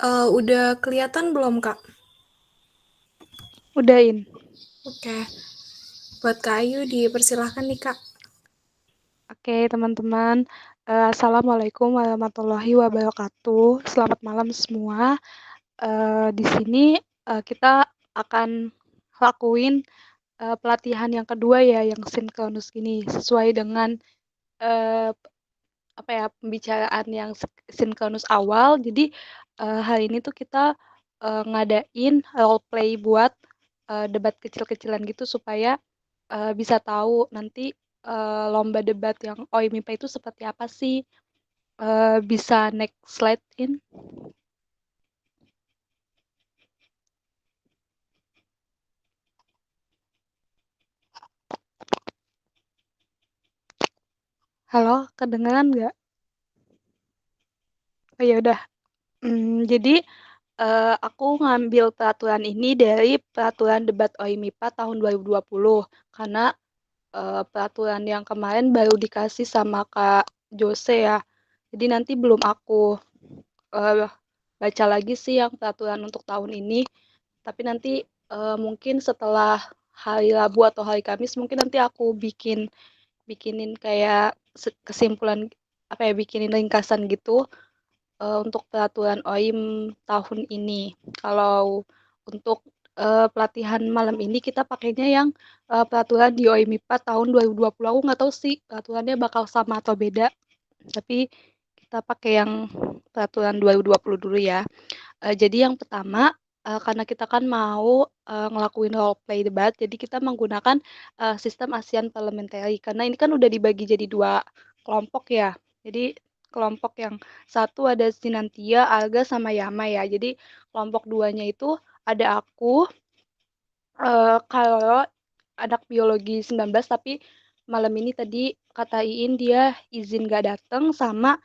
Udah kelihatan belum, Kak? Udahin. Oke. Buat Kak Ayu dipersilahkan nih, Kak. Oke, teman-teman. Assalamualaikum warahmatullahi wabarakatuh. Selamat malam semua. Di sini kita akan lakuin pelatihan yang kedua ya, yang sinkronus ini, sesuai dengan uh, pembicaraan yang sinkronus awal. Jadi hari ini tuh kita ngadain role play buat debat kecil-kecilan gitu supaya bisa tahu nanti lomba debat yang OIMIPA itu seperti apa sih. Bisa next slide in. Halo, kedengeran nggak? Oh ya udah. Jadi aku ngambil peraturan ini dari peraturan debat OIMIPA tahun 2020 karena peraturan yang kemarin baru dikasih sama Kak Jose ya. Jadi nanti belum aku uh, baca lagi sih yang peraturan untuk tahun ini. Tapi nanti mungkin setelah hari Rabu atau hari Kamis mungkin nanti aku bikinin kayak kesimpulan bikinin ringkasan gitu untuk peraturan OIM tahun ini. Kalau untuk pelatihan malam ini kita pakainya yang peraturan di OIMIPA tahun 2020. Aku nggak tahu sih peraturannya bakal sama atau beda, tapi kita pakai yang peraturan 2020 dulu ya. Jadi yang pertama, karena kita kan mau ngelakuin role play debat, jadi kita menggunakan sistem ASEAN Parliamentary. Karena ini kan udah dibagi jadi dua kelompok ya. Jadi kelompok yang satu ada Sinantia, Alga, sama Yama ya. Jadi kelompok duanya itu ada aku, kalau anak biologi 19, tapi malam ini tadi kata Iin dia izin gak datang sama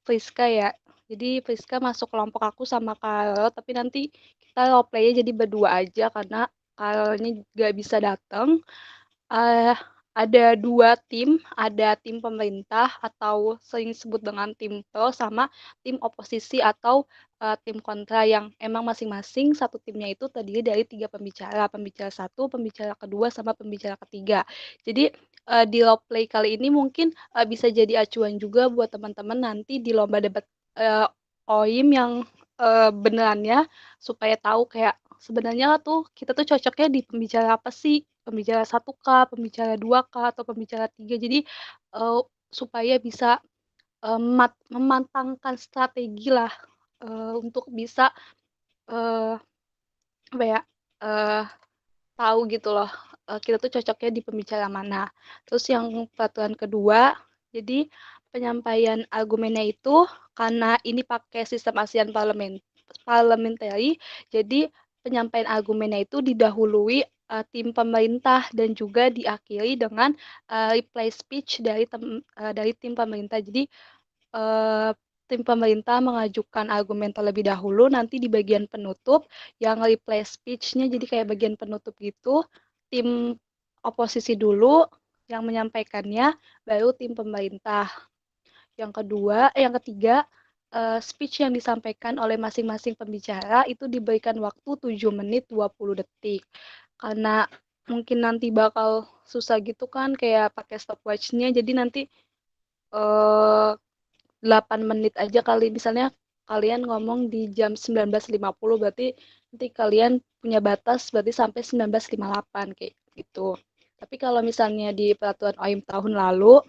Friska ya. Jadi Friska masuk kelompok aku sama Karel, tapi nanti kita role play-nya jadi berdua aja karena Karelnya gak bisa datang. eh ada dua tim, ada tim pemerintah atau sering disebut dengan tim pro sama tim oposisi atau tim kontra yang emang masing-masing satu timnya itu terdiri dari tiga pembicara, pembicara satu, pembicara kedua, sama pembicara ketiga. Jadi di role play kali ini mungkin bisa jadi acuan juga buat teman-teman nanti di lomba debat uh, OIM yang benerannya supaya tahu kayak sebenarnya tuh kita tuh cocoknya di pembicara apa sih, pembicara satu k, pembicara dua k, atau pembicara tiga. Jadi eh, supaya bisa memantangkan strategi lah untuk bisa eh, apa ya eh, tahu gitu loh kita tuh cocoknya di pembicara mana. Terus yang peraturan kedua, jadi penyampaian argumennya itu karena ini pakai sistem ASEAN Parliamentary, jadi penyampaian argumennya itu didahului tim pemerintah dan juga diakhiri dengan reply speech dari tim pemerintah. Jadi eh, tim pemerintah mengajukan argumen terlebih dahulu, nanti di bagian penutup yang reply speech-nya jadi kayak bagian penutup gitu, tim oposisi dulu yang menyampaikannya, baru tim pemerintah. Yang ketiga, speech yang disampaikan oleh masing-masing pembicara itu diberikan waktu 7 menit 20 detik. Karena mungkin nanti bakal susah gitu kan kayak pakai stopwatch-nya, jadi nanti eh, 8 menit aja kali. Misalnya kalian ngomong di jam 19.50, berarti nanti kalian punya batas berarti sampai 19.58 kayak gitu. Tapi kalau misalnya di peraturan OIM tahun lalu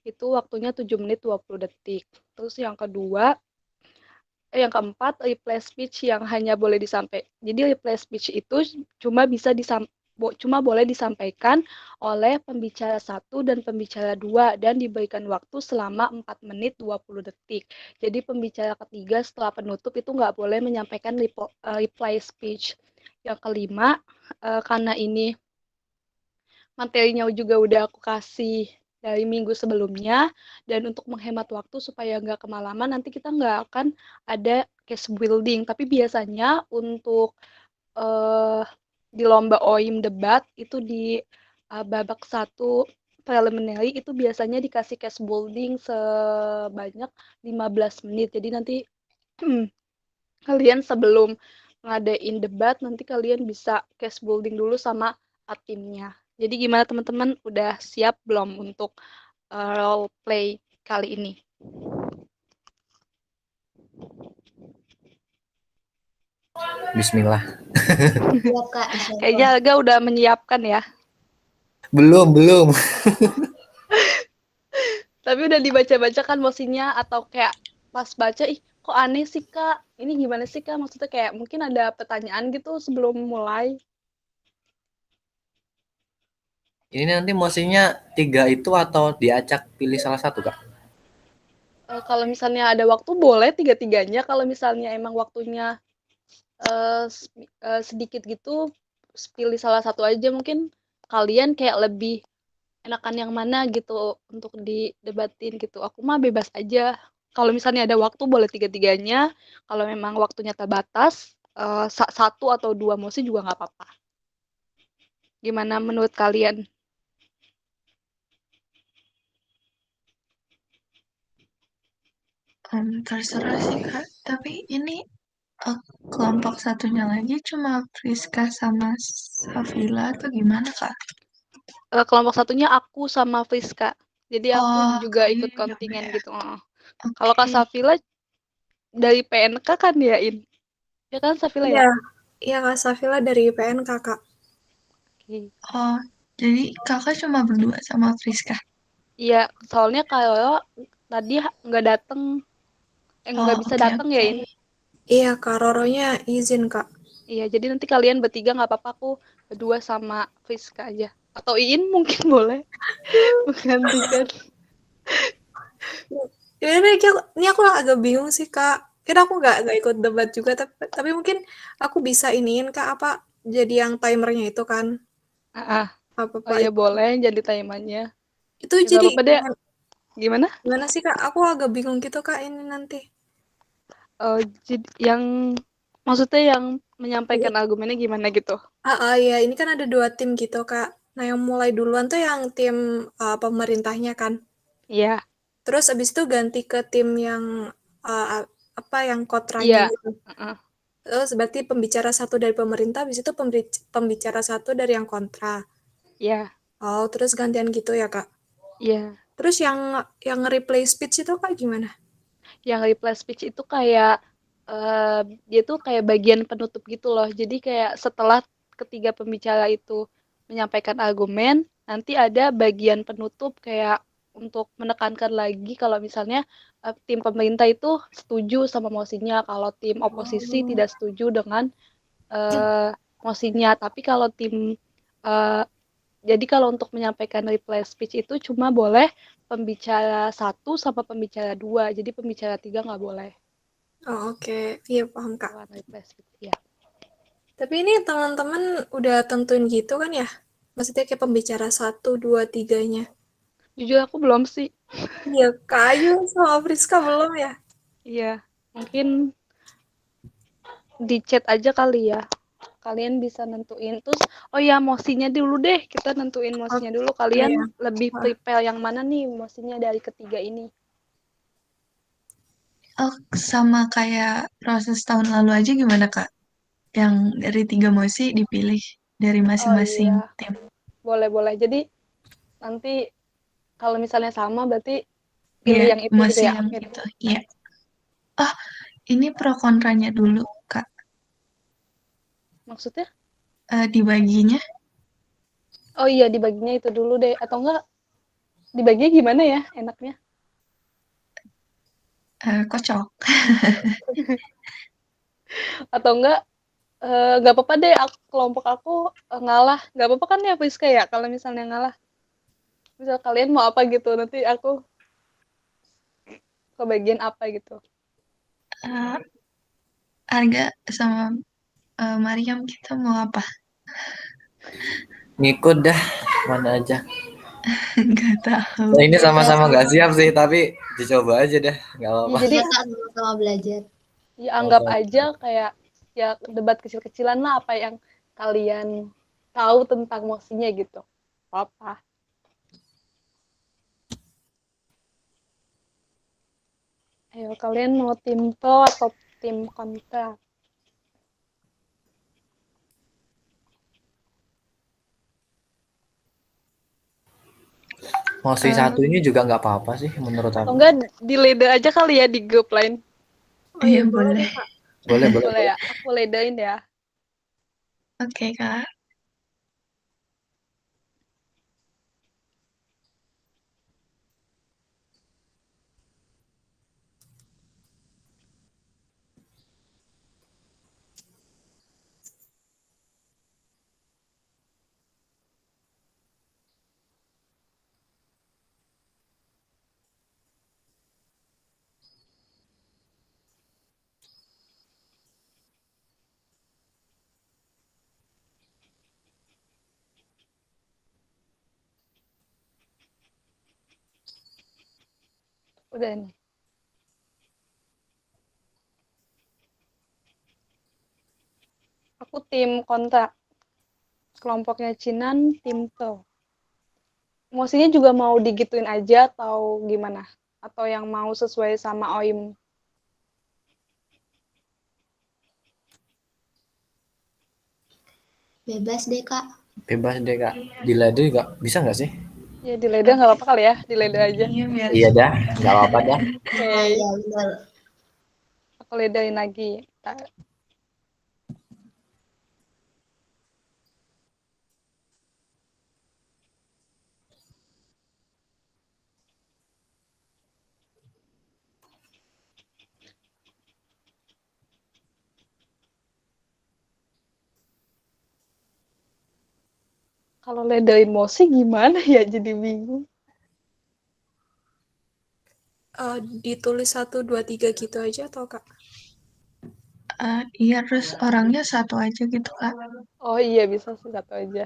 itu waktunya 7 menit 20 detik. Terus yang keempat, reply speech yang hanya boleh disampaikan. Jadi reply speech itu cuma boleh disampaikan oleh pembicara satu dan pembicara dua dan diberikan waktu selama 4 menit 20 detik. Jadi pembicara ketiga setelah penutup itu nggak boleh menyampaikan reply speech. Yang kelima, karena ini materinya juga udah aku kasih dari minggu sebelumnya, dan untuk menghemat waktu supaya nggak kemalaman, nanti kita nggak akan ada case building. Tapi biasanya untuk uh, di lomba OIM debat itu di babak satu preliminary itu biasanya dikasih case building sebanyak 15 menit. Jadi nanti kalian sebelum ngadain debat nanti kalian bisa case building dulu sama timnya. Jadi gimana teman-teman, udah siap belum untuk role play kali ini? Bismillah. Iya Kak, insya Kayaknya Allah. Alga udah menyiapkan ya. Belum. Tapi udah dibaca-baca kan mosinya, atau kayak pas baca, ih kok aneh sih Kak? Ini gimana sih Kak? Maksudnya kayak mungkin ada pertanyaan gitu sebelum mulai. Ini nanti mosinya 3 itu atau diacak pilih salah satu, Kak? Kalau misalnya ada waktu boleh tiga-tiganya. Kalau misalnya emang waktunya sedikit gitu, pilih salah satu aja. Mungkin kalian kayak lebih enakan yang mana gitu untuk didebatin gitu. Aku mah bebas aja. Kalau misalnya ada waktu boleh tiga-tiganya. Kalau memang waktunya terbatas, satu atau dua mosi juga nggak apa-apa. Gimana menurut kalian? Terserah sih Kak, tapi ini kelompok satunya lagi cuma Friska sama Safila atau gimana Kak? Kelompok satunya aku sama Friska. Jadi aku Oh, juga kalian ikut juga kontingen ya. gitu. Kalau Kak Oke. Safila dari PNK kan ya, ya kan Safila Iya, ya? iya Kak Safila dari IPN Kakak. Oke. Oh, jadi kakak cuma berdua sama Friska? Iya, soalnya kalau tadi nggak dateng, Oh, nggak bisa oke dateng ya, oke. Iya Kak, Roronya izin Kak. Iya, jadi nanti kalian bertiga nggak apa-apa, aku berdua sama Friska aja. Atau Iin mungkin boleh menggantikan. Ini aku agak bingung sih Kak. Kira aku nggak ikut debat juga, tapi mungkin aku bisa iniin Kak apa jadi yang timernya itu kan Ah, ah. apa Oh Pak ya itu. boleh jadi timannya. Itu Ya nggak jadi apa-apa deh. Gimana? gimana sih Kak? Aku agak bingung gitu Kak ini nanti. Jadi yang maksudnya yang menyampaikan argumennya gimana gitu? Ya ini kan ada dua tim gitu Kak. Nah yang mulai duluan tuh yang tim pemerintahnya kan. Iya, Terus abis itu ganti ke tim yang apa yang kontranya iya. gitu. Heeh. Terus berarti pembicara satu dari pemerintah, habis itu pembicara satu dari yang kontra. Iya, Oh, terus gantian gitu ya, Kak. iya. Terus yang replay speech itu Kak gimana? Yang reply speech itu kayak dia tuh kayak bagian penutup gitu loh. Jadi kayak setelah ketiga pembicara itu menyampaikan argumen, nanti ada bagian penutup kayak untuk menekankan lagi kalau misalnya tim pemerintah itu setuju sama mosinya, kalau tim oposisi Oh, tidak setuju dengan eh, mosinya. Tapi kalau eh, jadi kalau untuk menyampaikan reply speech itu cuma boleh pembicara satu sama pembicara dua. Jadi pembicara tiga nggak boleh oh, oke. Iya, paham, Kak. lewat reply speech. Ya. Tapi ini teman-teman udah tentuin gitu kan ya? Maksudnya kayak pembicara satu, dua, tiganya. Jujur aku belum sih. Iya, Kak Ayu sama Friska belum ya? Iya, mungkin di chat aja kali ya. Kalian bisa nentuin. Terus, oh ya mosinya dulu deh. Kita nentuin Oh, mosinya dulu. oh Kalian ya. lebih Wah. prepare yang mana nih mosinya dari ketiga ini? Oh, sama kayak proses tahun lalu aja gimana Kak? Yang dari tiga mosi dipilih dari Oh masing-masing iya, tim. boleh-boleh. Jadi nanti kalau misalnya sama berarti Iya, pilih yang itu gitu mosi ya. yang Amin. itu. Iya. Oh, ini pro kontranya dulu Kak. Maksudnya? Dibaginya Oh iya, dibaginya itu dulu deh. Atau enggak, dibaginya gimana ya enaknya? kocok. Atau enggak apa-apa deh, kelompok aku ngalah. Nggak apa-apa kan ya, Friska ya? Kalau misalnya ngalah. Misal kalian mau apa gitu, nanti aku ke bagian apa gitu. Eh, Arga sama Mariam kita mau apa? Ngikut dah, mana aja. Nggak tahu. Nah, ini Ya, sama-sama nggak sama. siap sih, tapi dicoba aja dah, nggak Ya, apa-apa. jadi Iya, Kak, sama-sama belajar. ya anggap Sama-sama. aja kayak ya debat kecil-kecilan lah apa yang kalian tahu tentang moksinya gitu. Apa? Ayo kalian mau tim pro atau tim kontra. Mosi satu ini juga nggak apa-apa sih menurut Atau aku. enggak di leda aja kali ya di grup lain. Oh Iya iya, boleh boleh. deh, Kak. Boleh, boleh, Boleh boleh. ya? Aku ledain ya. Oke Kak. Udah nih. Aku tim kontra. Kelompoknya Cinan, tim To. Emosinya juga mau digituin aja atau gimana? Atau yang mau sesuai sama OIM? Bebas deh, Kak. Bebas deh Kak. Dila juga bisa nggak sih? Ya di leda nggak apa-apa kali ya, di leda aja. Iya biar Iya dah, nggak apa-apa dah. Oke, Ah, iya benar. aku ledain lagi. Ntar. Kalau leda emosi gimana ya? Jadi bingung. Ditulis 1, 2, 3 gitu aja atau Kak? iya terus orangnya satu aja gitu Kak. Oh iya bisa sih satu aja.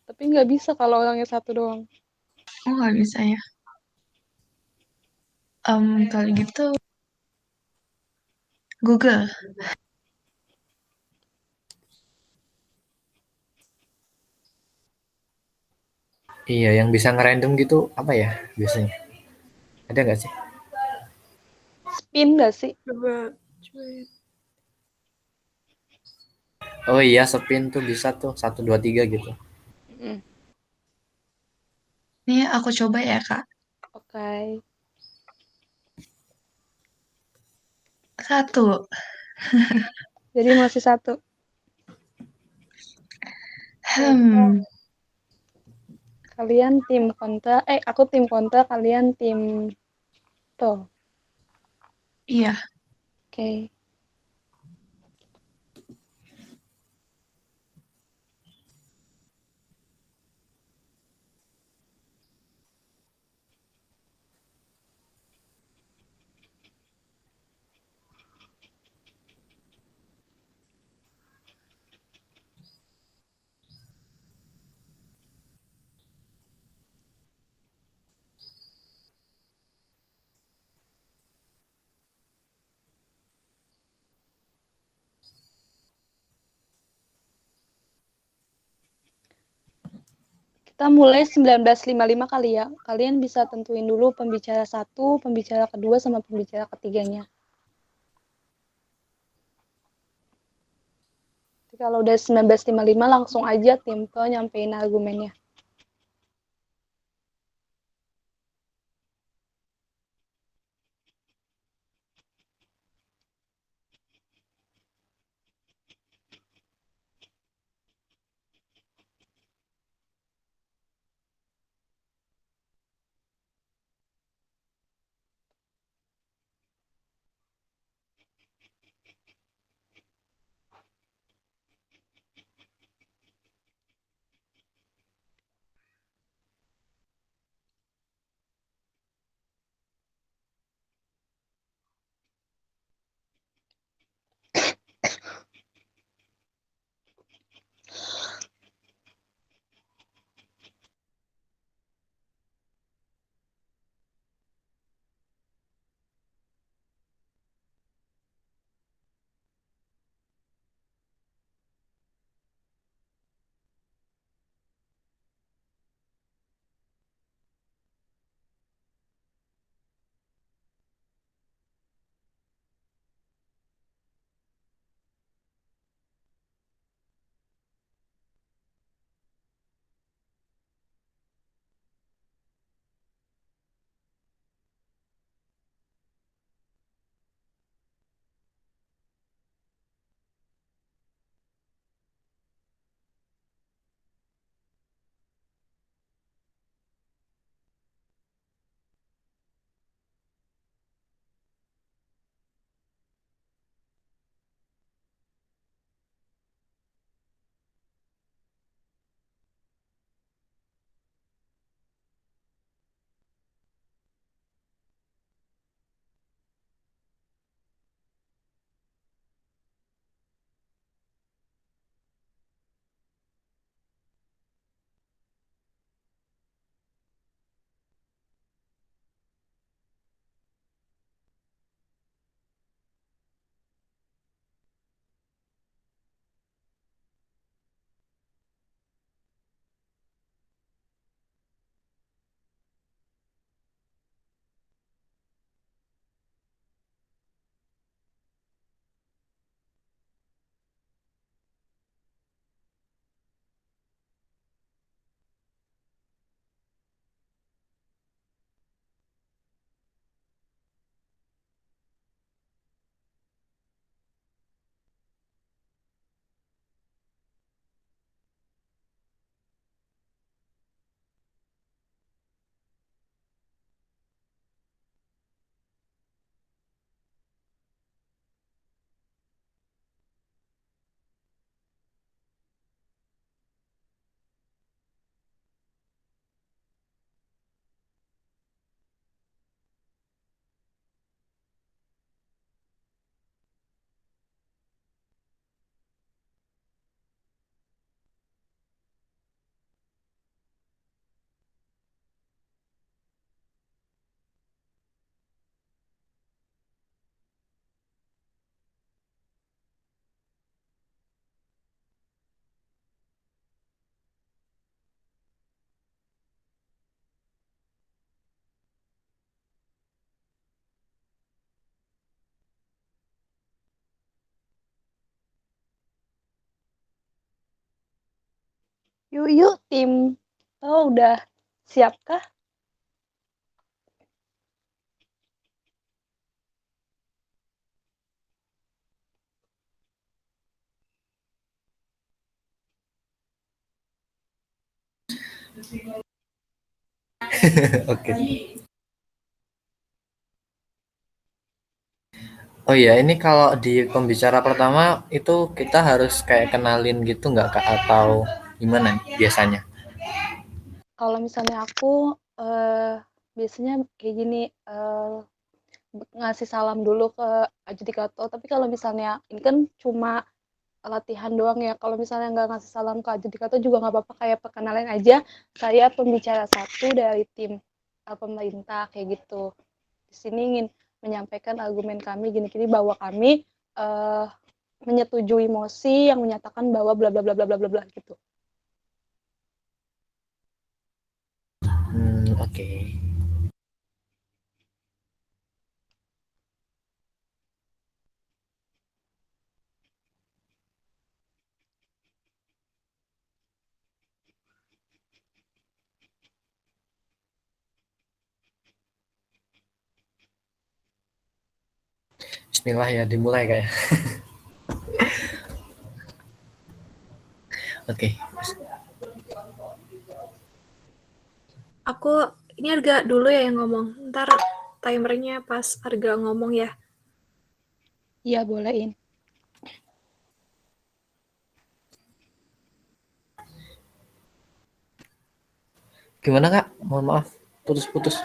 Tapi nggak bisa kalau orangnya satu doang. Oh nggak bisa ya. Kalau gitu Google. Iya, yang bisa ngerandom gitu apa ya biasanya? Ada nggak sih? Spin nggak sih? Coba. Oh iya, spin tuh bisa tuh 1, 2, 3 gitu. Mm, Nih aku coba ya Kak. Oke. Satu. Jadi masih satu. Oke, kita Hmm. kalian tim kontra. Aku tim kontra, kalian tim To. Iya. Oke. Kita mulai 19.55 kali ya. Kalian bisa tentuin dulu pembicara satu, pembicara kedua, sama pembicara ketiganya. Jadi kalau udah 19.55 langsung aja tim To nyampein argumennya. Yuk, yuk tim. Oh, udah siapkah? Oke. Oh iya, ini kalau di pembicara pertama itu kita harus kayak kenalin gitu nggak Kak? Atau gimana biasanya? Kalau misalnya aku biasanya kayak gini, ngasih salam dulu ke Adjudikator. Tapi kalau misalnya ini kan cuma latihan doang ya. Kalau misalnya nggak ngasih salam ke Adjudikator juga nggak apa-apa, kayak perkenalan aja. Saya pembicara satu dari tim pemerintah kayak gitu. Di sini ingin menyampaikan argumen kami gini-gini bahwa kami uh, menyetujui mosi yang menyatakan bahwa bla bla bla bla bla bla bla gitu. Oke. Bismillah ya, dimulai kayak. Oke. Aku ini Arga dulu ya yang ngomong. Ntar timernya pas Arga ngomong ya. Iya, bolehin. Gimana Kak? Mohon maaf, putus-putus.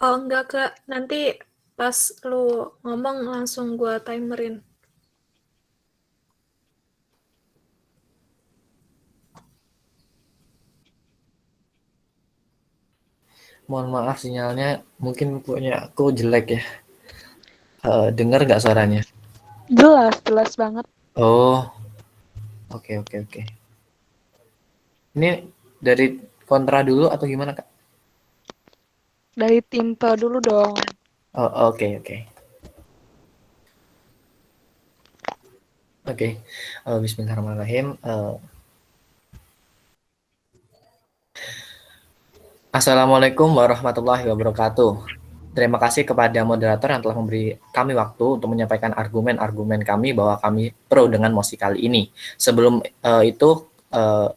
Oh enggak Kak, nanti pas lu ngomong langsung gua timerin. Mohon maaf sinyalnya mungkin punya aku jelek ya. Dengar nggak suaranya? Jelas, jelas banget. Oh, oke oke oke. Ini dari kontra dulu atau gimana Kak? Dari tim P dulu dong. Oh, oke oke. Oke. Bismillahirrahmanirrahim. Assalamualaikum warahmatullahi wabarakatuh. Terima kasih kepada moderator yang telah memberi kami waktu untuk menyampaikan argumen-argumen kami bahwa kami pro dengan mosi kali ini. Sebelum itu,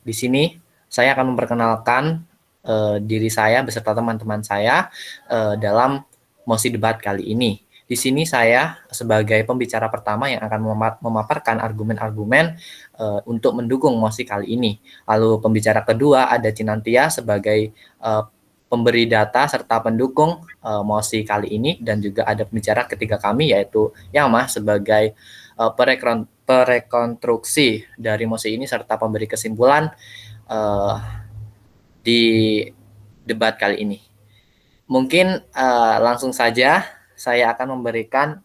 di sini saya akan memperkenalkan diri saya beserta teman-teman saya dalam mosi debat kali ini. Di sini saya sebagai pembicara pertama yang akan memaparkan argumen-argumen untuk mendukung mosi kali ini. Lalu pembicara kedua ada Cinantia sebagai pemberi data serta pendukung mosi kali ini, dan juga ada pembicara ketiga kami yaitu Yama sebagai perekonstruksi dari mosi ini serta pemberi kesimpulan di debat kali ini. Mungkin langsung saja saya akan memberikan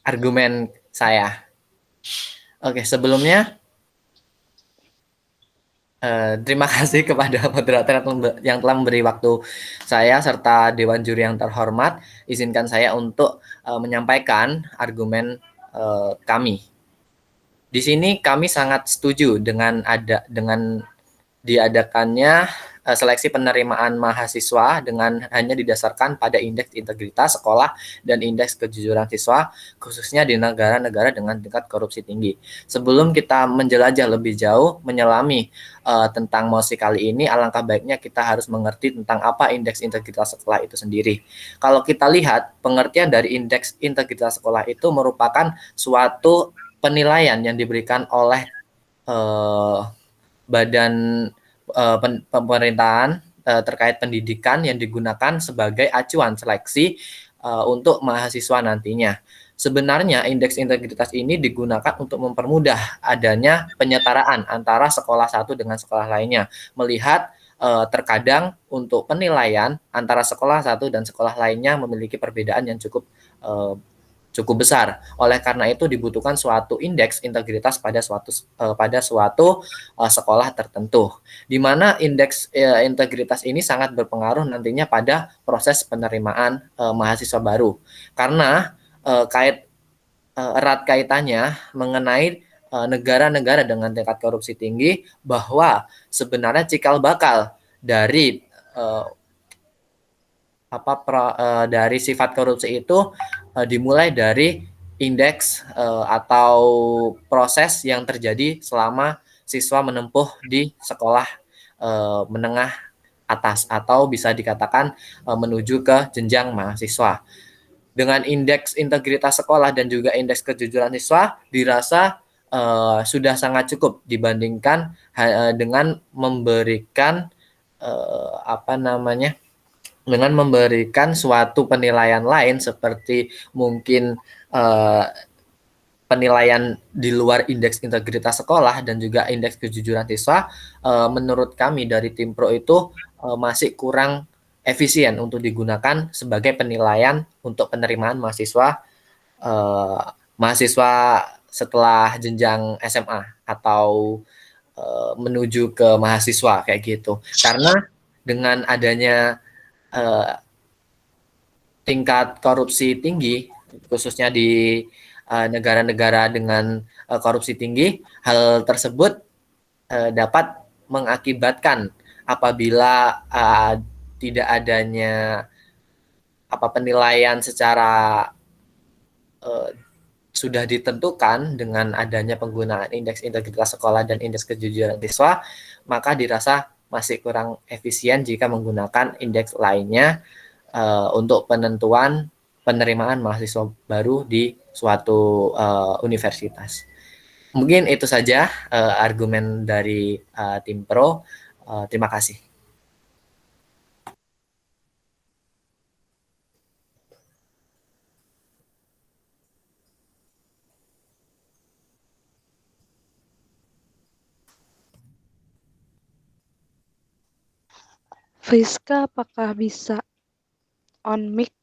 argumen saya. Oke, sebelumnya terima kasih kepada moderator yang telah memberi waktu saya serta Dewan Juri yang terhormat. Izinkan saya untuk menyampaikan argumen kami. Di sini kami sangat setuju dengan diadakannya seleksi penerimaan mahasiswa dengan hanya didasarkan pada indeks integritas sekolah dan indeks kejujuran siswa, khususnya di negara-negara dengan tingkat korupsi tinggi. Sebelum kita menjelajah lebih jauh, menyelami tentang mosi kali ini, alangkah baiknya kita harus mengerti tentang apa indeks integritas sekolah itu sendiri. Kalau kita lihat, pengertian dari indeks integritas sekolah itu merupakan suatu penilaian yang diberikan oleh badan pemerintahan terkait pendidikan yang digunakan sebagai acuan seleksi untuk mahasiswa nantinya. Sebenarnya indeks integritas ini digunakan untuk mempermudah adanya penyetaraan antara sekolah satu dengan sekolah lainnya. Melihat terkadang untuk penilaian antara sekolah satu dan sekolah lainnya memiliki perbedaan yang cukup besar. Oleh karena itu dibutuhkan suatu indeks integritas pada suatu sekolah tertentu, di mana indeks integritas ini sangat berpengaruh nantinya pada proses penerimaan mahasiswa baru, karena erat kaitannya mengenai negara-negara dengan tingkat korupsi tinggi bahwa sebenarnya cikal bakal dari dari sifat korupsi itu dimulai dari indeks atau proses yang terjadi selama siswa menempuh di sekolah menengah atas atau bisa dikatakan menuju ke jenjang mahasiswa. Dengan indeks integritas sekolah dan juga indeks kejujuran siswa dirasa sudah sangat cukup dibandingkan dengan memberikan dengan memberikan suatu penilaian lain seperti mungkin penilaian di luar indeks integritas sekolah dan juga indeks kejujuran siswa, menurut kami dari tim Pro itu masih kurang efisien untuk digunakan sebagai penilaian untuk penerimaan mahasiswa setelah jenjang SMA atau menuju ke mahasiswa kayak gitu. Karena dengan adanya tingkat korupsi tinggi, khususnya di negara-negara dengan korupsi tinggi, hal tersebut dapat mengakibatkan apabila tidak adanya penilaian secara sudah ditentukan dengan adanya penggunaan indeks integritas sekolah dan indeks kejujuran siswa, maka dirasa masih kurang efisien jika menggunakan indeks lainnya untuk penentuan penerimaan mahasiswa baru di suatu universitas. Mungkin itu saja argumen dari tim Pro. Terima kasih. Friska, apakah bisa on mic?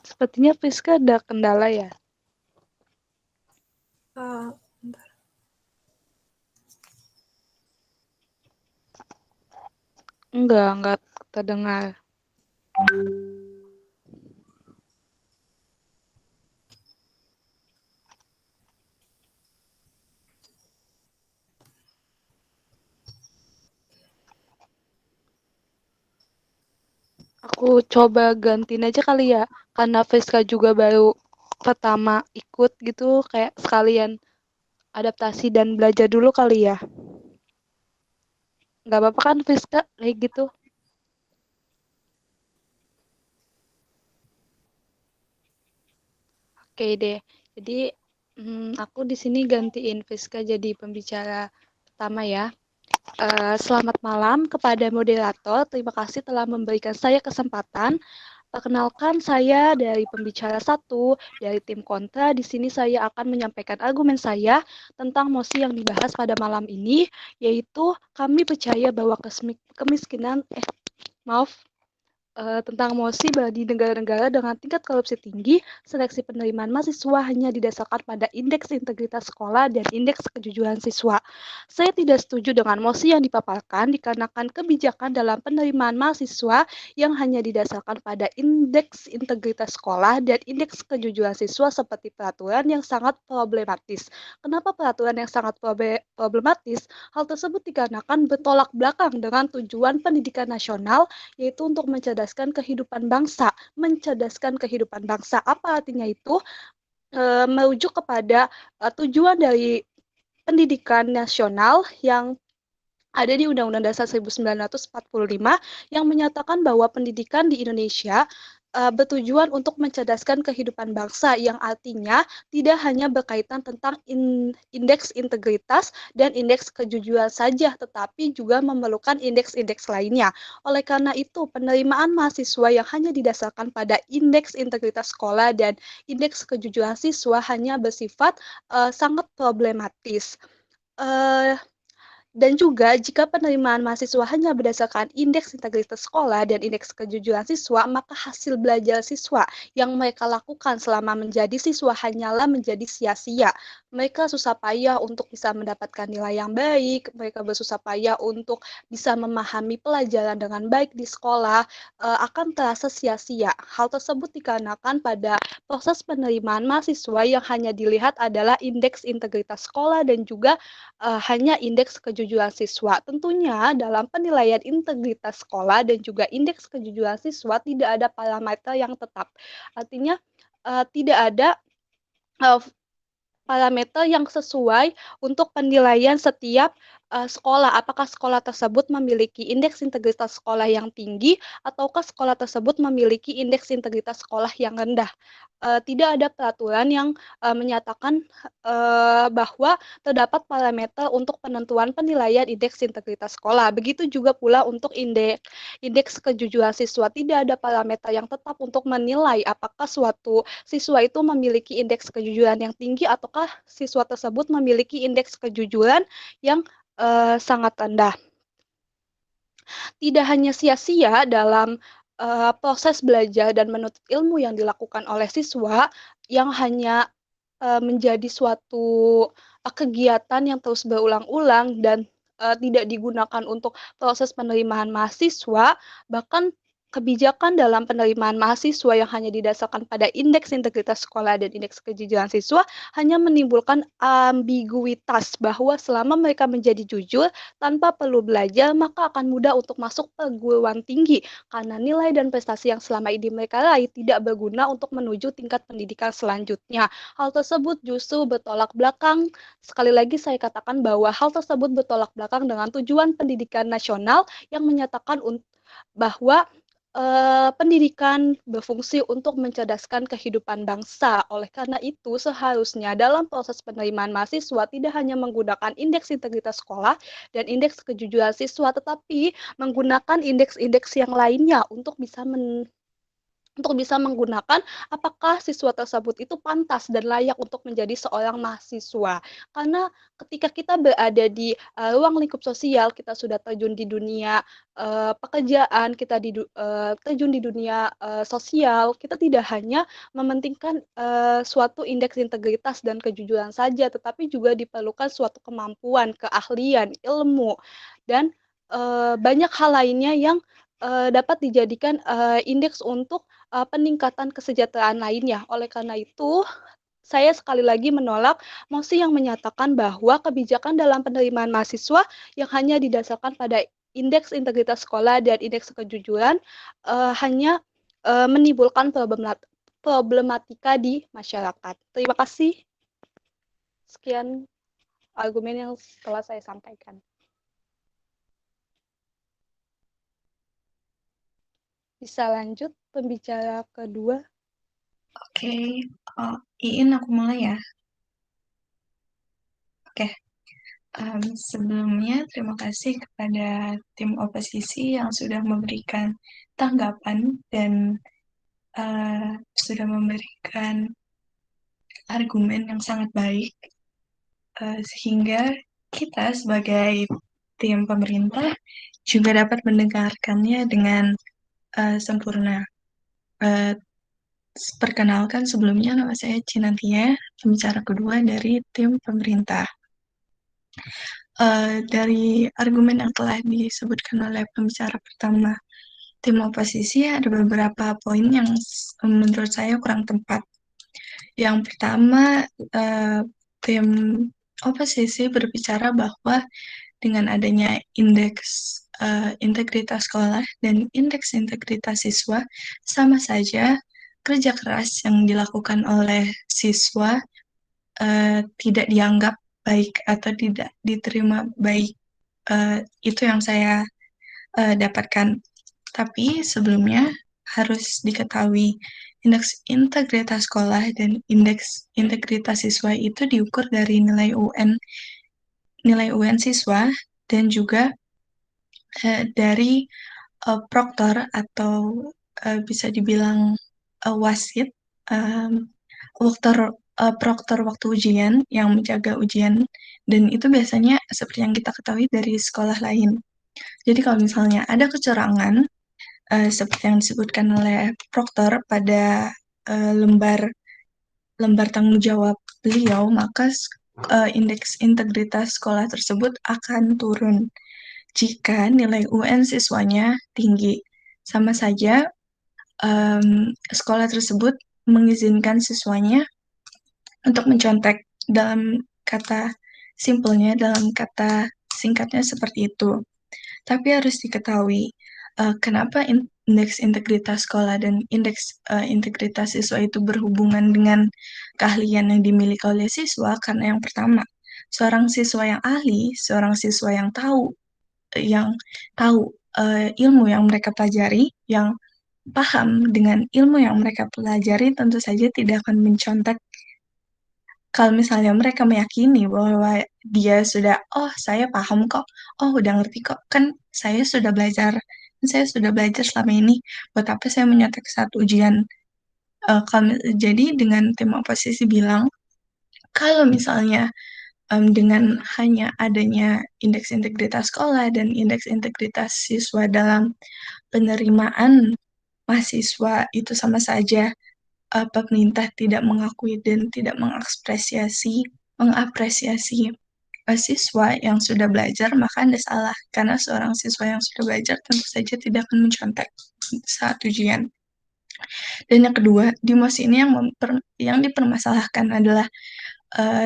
Sepertinya Friska ada kendala ya? Bentar. Enggak terdengar. Aku coba gantiin aja kali ya, karena Friska juga baru pertama ikut gitu, kayak sekalian adaptasi dan belajar dulu kali ya. Nggak apa-apa kan Friska kayak gitu? Oke deh. Jadi aku di sini gantiin Friska jadi pembicara pertama ya. Selamat malam kepada moderator. Terima kasih telah memberikan saya kesempatan. Perkenalkan, saya dari pembicara satu dari tim kontra. Di sini saya akan menyampaikan argumen saya tentang mosi yang dibahas pada malam ini, yaitu kami percaya bahwa kemiskinan, tentang mosi di negara-negara dengan tingkat korupsi tinggi, seleksi penerimaan mahasiswa hanya didasarkan pada indeks integritas sekolah dan indeks kejujuran siswa. Saya tidak setuju dengan mosi yang dipaparkan dikarenakan kebijakan dalam penerimaan mahasiswa yang hanya didasarkan pada indeks integritas sekolah dan indeks kejujuran siswa seperti peraturan yang sangat problematis. Kenapa peraturan yang sangat problematis? Hal tersebut dikarenakan bertolak belakang dengan tujuan pendidikan nasional, yaitu untuk mencerdaskan kehidupan bangsa. Mencerdaskan kehidupan bangsa, apa artinya itu? Merujuk kepada tujuan dari pendidikan nasional yang ada di Undang-Undang Dasar 1945 yang menyatakan bahwa pendidikan di Indonesia bertujuan untuk mencerdaskan kehidupan bangsa, yang artinya tidak hanya berkaitan tentang indeks integritas dan indeks kejujuran saja, tetapi juga memerlukan indeks-indeks lainnya. Oleh karena itu, penerimaan mahasiswa yang hanya didasarkan pada indeks integritas sekolah dan indeks kejujuran siswa hanya bersifat sangat problematis. Dan juga jika penerimaan mahasiswa hanya berdasarkan indeks integritas sekolah dan indeks kejujuran siswa, maka hasil belajar siswa yang mereka lakukan selama menjadi siswa hanyalah menjadi sia-sia. Mereka susah payah untuk bisa mendapatkan nilai yang baik, mereka bersusah payah untuk bisa memahami pelajaran dengan baik di sekolah, akan terasa sia-sia. Hal tersebut dikarenakan pada proses penerimaan mahasiswa yang hanya dilihat adalah indeks integritas sekolah dan juga hanya indeks kejujuran siswa. Tentunya dalam penilaian integritas sekolah dan juga indeks kejujuran siswa tidak ada parameter yang tetap. Artinya tidak ada uh, parameter yang sesuai untuk penilaian setiap sekolah. Apakah sekolah tersebut memiliki indeks integritas sekolah yang tinggi ataukah sekolah tersebut memiliki indeks integritas sekolah yang rendah. Tidak ada peraturan yang menyatakan bahwa terdapat parameter untuk penentuan penilaian indeks integritas sekolah. Begitu juga pula untuk indeks kejujuran siswa. Tidak ada parameter yang tetap untuk menilai apakah suatu siswa itu memiliki indeks kejujuran yang tinggi ataukah siswa tersebut memiliki indeks kejujuran yang sangat rendah. Tidak hanya sia-sia dalam proses belajar dan menuntut ilmu yang dilakukan oleh siswa yang hanya menjadi suatu kegiatan yang terus berulang-ulang dan tidak digunakan untuk proses penerimaan mahasiswa, bahkan kebijakan dalam penerimaan mahasiswa yang hanya didasarkan pada indeks integritas sekolah dan indeks kejujuran siswa hanya menimbulkan ambiguitas bahwa selama mereka menjadi jujur tanpa perlu belajar, maka akan mudah untuk masuk perguruan tinggi karena nilai dan prestasi yang selama ini mereka raih tidak berguna untuk menuju tingkat pendidikan selanjutnya. Hal tersebut justru bertolak belakang. Sekali lagi saya katakan bahwa hal tersebut bertolak belakang dengan tujuan pendidikan nasional yang menyatakan bahwa pendidikan berfungsi untuk mencerdaskan kehidupan bangsa. Oleh karena itu, seharusnya dalam proses penerimaan mahasiswa tidak hanya menggunakan indeks integritas sekolah dan indeks kejujuran siswa, tetapi menggunakan indeks-indeks yang lainnya untuk bisa menggunakan apakah siswa tersebut itu pantas dan layak untuk menjadi seorang mahasiswa. Karena ketika kita berada di ruang lingkup sosial, kita sudah terjun di dunia pekerjaan, kita terjun di dunia sosial, kita tidak hanya mementingkan suatu indeks integritas dan kejujuran saja, tetapi juga diperlukan suatu kemampuan, keahlian, ilmu, dan banyak hal lainnya yang dapat dijadikan indeks untuk peningkatan kesejahteraan lainnya. Oleh karena itu, saya sekali lagi menolak mosi yang menyatakan bahwa kebijakan dalam penerimaan mahasiswa yang hanya didasarkan pada indeks integritas sekolah dan indeks kejujuran hanya menimbulkan problematika di masyarakat. Terima kasih. Sekian argumen yang telah saya sampaikan. Bisa lanjut pembicara kedua. Oke, Iin aku mulai ya. Oke, sebelumnya terima kasih kepada tim oposisi yang sudah memberikan tanggapan dan sudah memberikan argumen yang sangat baik sehingga kita sebagai tim pemerintah juga dapat mendengarkannya dengan sempurna. Perkenalkan sebelumnya nama saya Cinantia, pembicara kedua dari tim pemerintah. Dari argumen yang telah disebutkan oleh pembicara pertama, tim oposisi ada beberapa poin yang menurut saya kurang tepat. Yang pertama, tim oposisi berbicara bahwa dengan adanya indeks integritas sekolah dan indeks integritas siswa sama saja kerja keras yang dilakukan oleh siswa tidak dianggap baik atau tidak diterima baik. Itu yang saya dapatkan. Tapi sebelumnya harus diketahui indeks integritas sekolah dan indeks integritas siswa itu diukur dari nilai UN siswa dan juga dari proktor atau bisa dibilang wasit, proktor waktu ujian yang menjaga ujian, dan itu biasanya seperti yang kita ketahui dari sekolah lain. Jadi kalau misalnya ada kecurangan, seperti yang disebutkan oleh proktor pada lembar tanggung jawab beliau, maka indeks integritas sekolah tersebut akan turun jika nilai UN siswanya tinggi. Sama saja, sekolah tersebut mengizinkan siswanya untuk mencontek, dalam kata simpelnya, dalam kata singkatnya seperti itu. Tapi harus diketahui, kenapa indeks integritas sekolah dan indeks integritas siswa itu berhubungan dengan keahlian yang dimiliki oleh siswa, karena yang pertama, seorang siswa yang ahli, seorang siswa yang tahu ilmu yang mereka pelajari, yang paham dengan ilmu yang mereka pelajari, tentu saja tidak akan mencontek. Kalau misalnya mereka meyakini bahwa dia sudah, oh saya paham kok, oh udah ngerti kok, kan saya sudah belajar selama ini, buat apa saya menyontek saat ujian. Jadi dengan tim oposisi bilang, kalau misalnya dengan hanya adanya indeks integritas sekolah dan indeks integritas siswa dalam penerimaan mahasiswa, itu sama saja pemerintah tidak mengakui dan tidak mengapresiasi siswa yang sudah belajar, maka Anda salah. Karena seorang siswa yang sudah belajar tentu saja tidak akan mencontek saat ujian. Dan yang kedua, di MOS ini yang dipermasalahkan adalah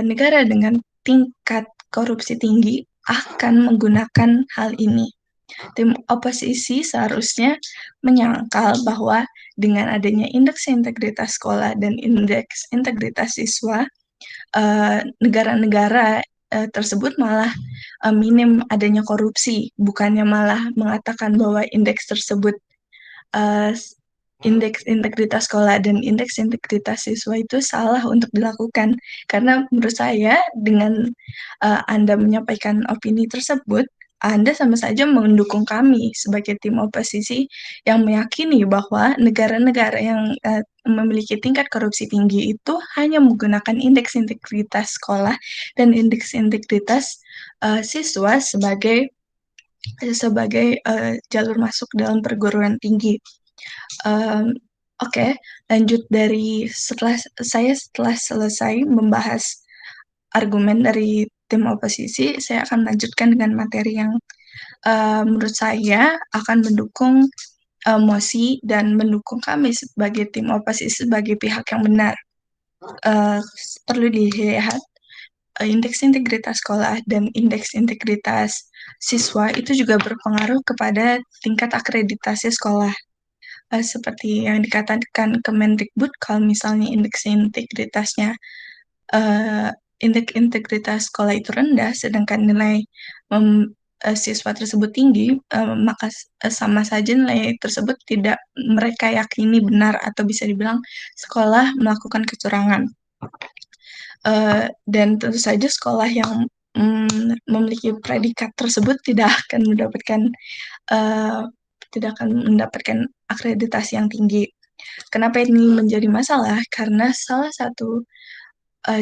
negara dengan tingkat korupsi tinggi akan menggunakan hal ini. Tim oposisi seharusnya menyangkal bahwa dengan adanya indeks integritas sekolah dan indeks integritas siswa, negara-negara tersebut malah minim adanya korupsi, bukannya malah mengatakan bahwa indeks tersebut, indeks integritas sekolah dan indeks integritas siswa itu salah untuk dilakukan. Karena menurut saya, dengan Anda menyampaikan opini tersebut, Anda sama saja mendukung kami sebagai tim oposisi yang meyakini bahwa negara-negara yang memiliki tingkat korupsi tinggi itu hanya menggunakan indeks integritas sekolah dan indeks integritas siswa sebagai jalur masuk dalam perguruan tinggi. Oke, lanjut dari setelah selesai membahas argumen dari tim oposisi, saya akan lanjutkan dengan materi yang menurut saya akan mendukung mosi dan mendukung kami sebagai tim oposisi sebagai pihak yang benar. Perlu dilihat, indeks integritas sekolah dan indeks integritas siswa itu juga berpengaruh kepada tingkat akreditasi sekolah. Seperti yang dikatakan Kemendikbud, kalau misalnya indeks integritasnya, indeks integritas sekolah itu rendah, sedangkan nilai siswa tersebut tinggi, maka sama saja nilai tersebut tidak mereka yakini benar, atau bisa dibilang sekolah melakukan kecurangan. Dan tentu saja sekolah yang memiliki predikat tersebut tidak akan mendapatkan akreditasi yang tinggi. Kenapa ini menjadi masalah? Karena salah satu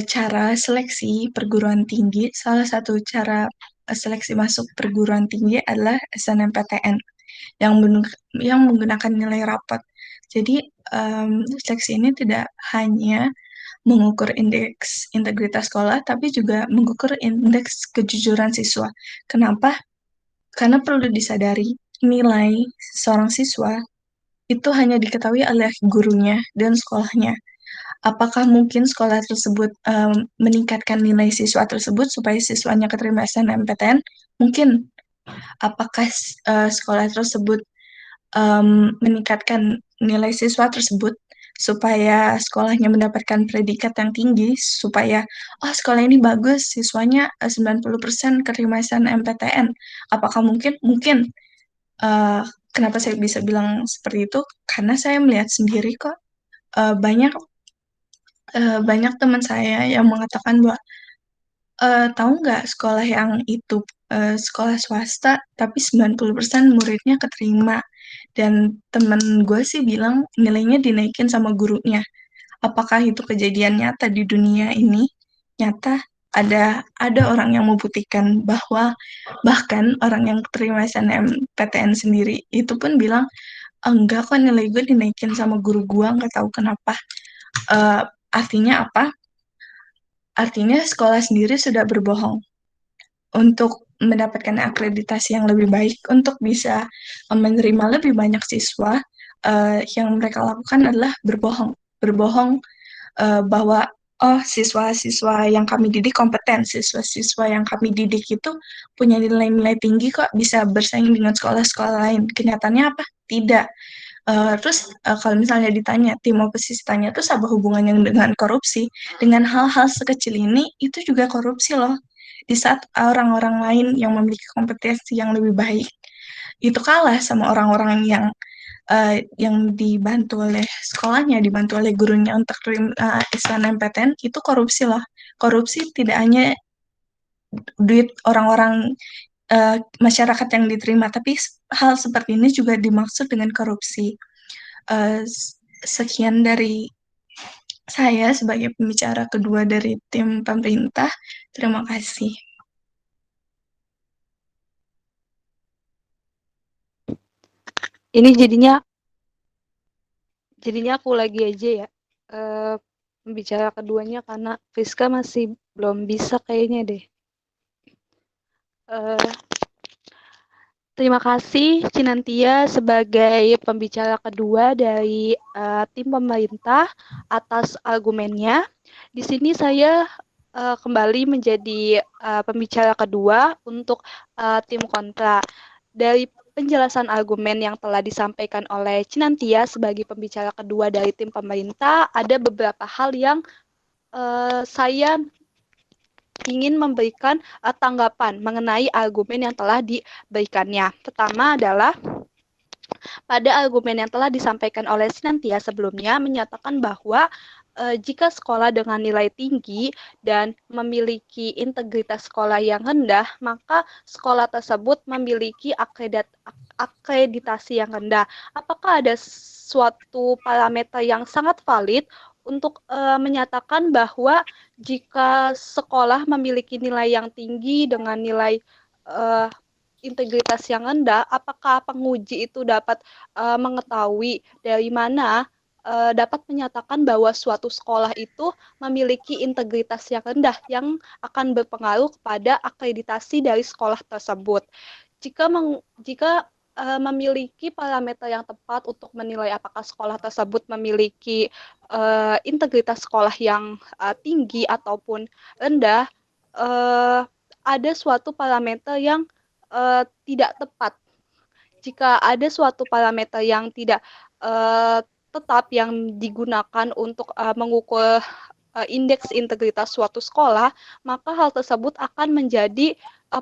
cara seleksi perguruan tinggi, salah satu cara seleksi masuk perguruan tinggi adalah SNMPTN yang menggunakan nilai rapot. Jadi seleksi ini tidak hanya mengukur indeks integritas sekolah, tapi juga mengukur indeks kejujuran siswa. Kenapa? Karena perlu disadari, nilai seorang siswa itu hanya diketahui oleh gurunya dan sekolahnya. Apakah mungkin sekolah tersebut meningkatkan nilai siswa tersebut supaya siswanya keterima SNMPTN? Mungkin. Apakah sekolah tersebut meningkatkan nilai siswa tersebut supaya sekolahnya mendapatkan predikat yang tinggi, supaya sekolah ini bagus, siswanya 90% keterima SNMPTN? Apakah mungkin? Mungkin. Kenapa saya bisa bilang seperti itu? Karena saya melihat sendiri kok, banyak teman saya yang mengatakan bahwa tahu nggak sekolah yang itu sekolah swasta, tapi 90% muridnya keterima. Dan temen gue sih bilang nilainya dinaikin sama gurunya. apakah itu kejadian nyata di dunia ini nyata. Ada orang yang membuktikan bahwa bahkan orang yang terima SNMPTN sendiri itu pun bilang, enggak kok nilai gue dinaikin sama guru gue, nggak tahu kenapa. Artinya apa? Artinya sekolah sendiri sudah berbohong untuk mendapatkan akreditasi yang lebih baik, untuk bisa menerima lebih banyak siswa. Yang mereka lakukan adalah berbohong bahwa oh, siswa-siswa yang kami didik kompeten, siswa-siswa yang kami didik itu punya nilai-nilai tinggi kok, bisa bersaing dengan sekolah-sekolah lain. Kenyataannya apa? Tidak. Terus kalau misalnya ditanya, tim oposisi tanya, terus apa hubungannya dengan korupsi? Dengan hal-hal sekecil ini, itu juga korupsi loh. Di saat orang-orang lain yang memiliki kompetensi yang lebih baik, itu kalah sama orang-orang yang dibantu oleh sekolahnya, dibantu oleh gurunya untuk terima SNMPTN, itu korupsi loh. Korupsi tidak hanya duit orang-orang masyarakat yang diterima, tapi hal seperti ini juga dimaksud dengan korupsi. Sekian dari saya sebagai pembicara kedua dari tim pemerintah. Terima kasih. Ini jadinya aku lagi aja ya, pembicara keduanya karena Friska masih belum bisa kayaknya deh. Terima kasih Cinantia sebagai pembicara kedua dari tim pemerintah atas argumennya. Di sini saya kembali menjadi pembicara kedua untuk tim kontra. Dari penjelasan argumen yang telah disampaikan oleh Cinantia sebagai pembicara kedua dari tim pemerintah, ada beberapa hal yang saya ingin memberikan tanggapan mengenai argumen yang telah diberikannya. Pertama adalah pada argumen yang telah disampaikan oleh Sinantia sebelumnya menyatakan bahwa jika sekolah dengan nilai tinggi dan memiliki integritas sekolah yang rendah, maka sekolah tersebut memiliki akreditasi yang rendah. Apakah ada suatu parameter yang sangat valid untuk menyatakan bahwa jika sekolah memiliki nilai yang tinggi dengan nilai integritas yang rendah, apakah penguji itu dapat mengetahui dari mana dapat menyatakan bahwa suatu sekolah itu memiliki integritas yang rendah yang akan berpengaruh kepada akreditasi dari sekolah tersebut. Jika memiliki parameter yang tepat untuk menilai apakah sekolah tersebut memiliki integritas sekolah yang tinggi ataupun rendah, ada suatu parameter yang tidak tepat. Jika ada suatu parameter yang tidak tetap yang digunakan untuk mengukur indeks integritas suatu sekolah, maka hal tersebut akan menjadi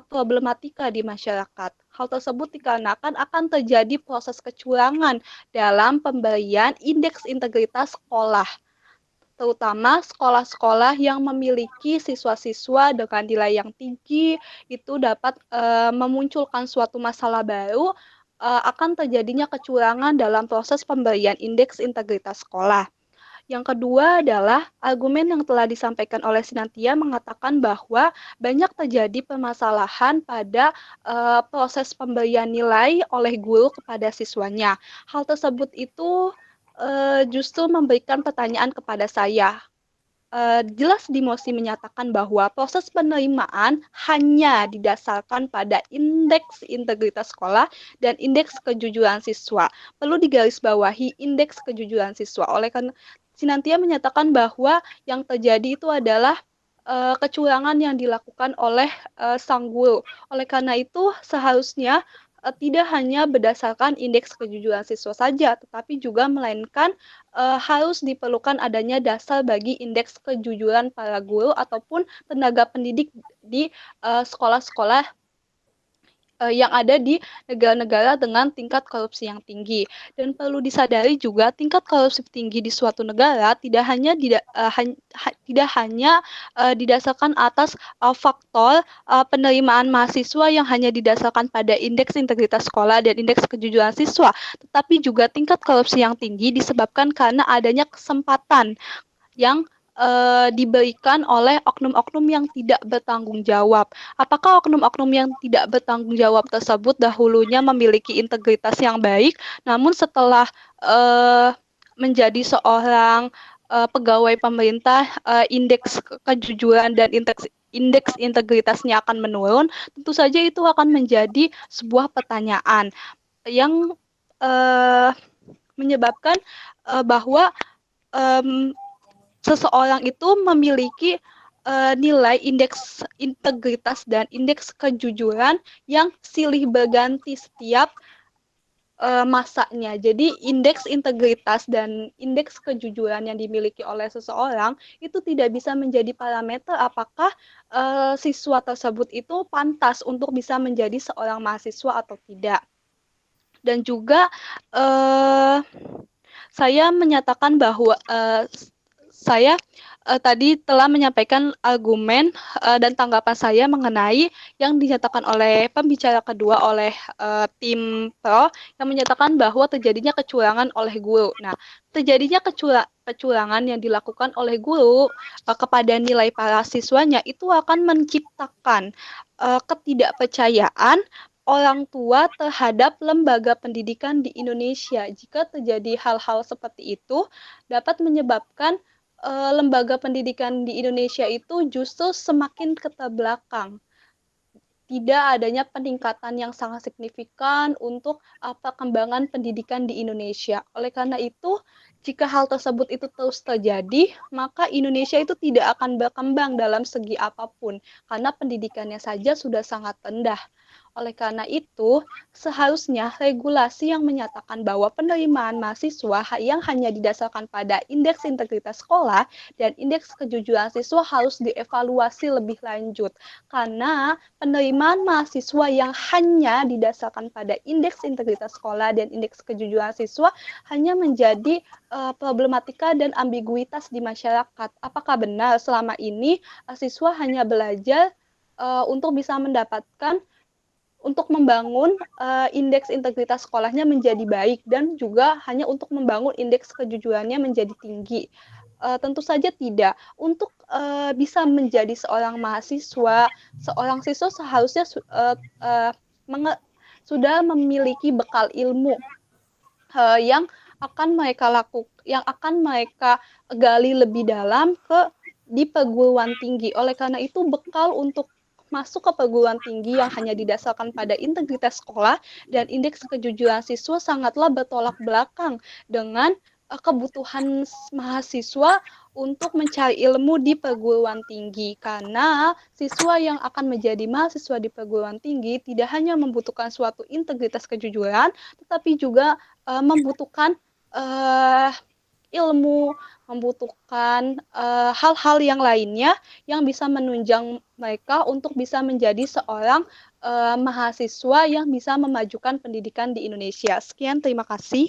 problematika di masyarakat. Hal tersebut dikarenakan akan terjadi proses kecurangan dalam pemberian indeks integritas sekolah, terutama sekolah-sekolah yang memiliki siswa-siswa dengan nilai yang tinggi itu dapat memunculkan suatu masalah baru, akan terjadinya kecurangan dalam proses pemberian indeks integritas sekolah. Yang kedua adalah argumen yang telah disampaikan oleh Sinantia mengatakan bahwa banyak terjadi permasalahan pada proses pemberian nilai oleh guru kepada siswanya. Hal tersebut itu justru memberikan pertanyaan kepada saya. Jelas di MOSI menyatakan bahwa proses penerimaan hanya didasarkan pada indeks integritas sekolah dan indeks kejujuran siswa. Perlu digarisbawahi indeks kejujuran siswa. Oleh karena Sinantia menyatakan bahwa yang terjadi itu adalah kecurangan yang dilakukan oleh sang guru. Oleh karena itu seharusnya tidak hanya berdasarkan indeks kejujuran siswa saja, tetapi juga melainkan harus diperlukan adanya dasar bagi indeks kejujuran para guru ataupun tenaga pendidik di sekolah-sekolah yang ada di negara-negara dengan tingkat korupsi yang tinggi. Dan perlu disadari juga tingkat korupsi tinggi di suatu negara tidak hanya didasarkan atas faktor penerimaan mahasiswa yang hanya didasarkan pada indeks integritas sekolah dan indeks kejujuran siswa, tetapi juga tingkat korupsi yang tinggi disebabkan karena adanya kesempatan yang diberikan oleh oknum-oknum yang tidak bertanggung jawab. Apakah oknum-oknum yang tidak bertanggung jawab tersebut dahulunya memiliki integritas yang baik, namun setelah menjadi seorang pegawai pemerintah, indeks kejujuran dan indeks integritasnya akan menurun? Tentu saja itu akan menjadi sebuah pertanyaan yang menyebabkan bahwa seseorang itu memiliki nilai indeks integritas dan indeks kejujuran yang silih berganti setiap masanya. Jadi indeks integritas dan indeks kejujuran yang dimiliki oleh seseorang itu tidak bisa menjadi parameter apakah siswa tersebut itu pantas untuk bisa menjadi seorang mahasiswa atau tidak. Dan juga saya menyatakan bahwa saya tadi telah menyampaikan argumen dan tanggapan saya mengenai yang dinyatakan oleh pembicara kedua oleh tim pro yang menyatakan bahwa terjadinya kecurangan oleh guru. Nah, terjadinya kecurangan yang dilakukan oleh guru kepada nilai para siswanya itu akan menciptakan ketidakpercayaan orang tua terhadap lembaga pendidikan di Indonesia. Jika terjadi hal-hal seperti itu, dapat menyebabkan lembaga pendidikan di Indonesia itu justru semakin keterbelakang. Tidak adanya peningkatan yang sangat signifikan untuk perkembangan pendidikan di Indonesia. Oleh karena itu, jika hal tersebut itu terus terjadi, maka Indonesia itu tidak akan berkembang dalam segi apapun, karena pendidikannya saja sudah sangat rendah. Oleh karena itu, seharusnya regulasi yang menyatakan bahwa penerimaan mahasiswa yang hanya didasarkan pada indeks integritas sekolah dan indeks kejujuran siswa harus dievaluasi lebih lanjut. Karena penerimaan mahasiswa yang hanya didasarkan pada indeks integritas sekolah dan indeks kejujuran siswa hanya menjadi problematika dan ambiguitas di masyarakat. Apakah benar selama ini siswa hanya belajar untuk bisa mendapatkan untuk membangun indeks integritas sekolahnya menjadi baik dan juga hanya untuk membangun indeks kejujurannya menjadi tinggi? Tentu saja tidak. Untuk bisa menjadi seorang mahasiswa, seorang siswa seharusnya sudah memiliki bekal ilmu yang akan mereka gali lebih dalam di perguruan tinggi. Oleh karena itu, bekal untuk masuk ke perguruan tinggi yang hanya didasarkan pada integritas sekolah dan indeks kejujuran siswa sangatlah bertolak belakang dengan kebutuhan mahasiswa untuk mencari ilmu di perguruan tinggi, karena siswa yang akan menjadi mahasiswa di perguruan tinggi tidak hanya membutuhkan suatu integritas kejujuran, tetapi juga membutuhkan ilmu, membutuhkan hal-hal yang lainnya yang bisa menunjang mereka untuk bisa menjadi seorang mahasiswa yang bisa memajukan pendidikan di Indonesia. Sekian, terima kasih.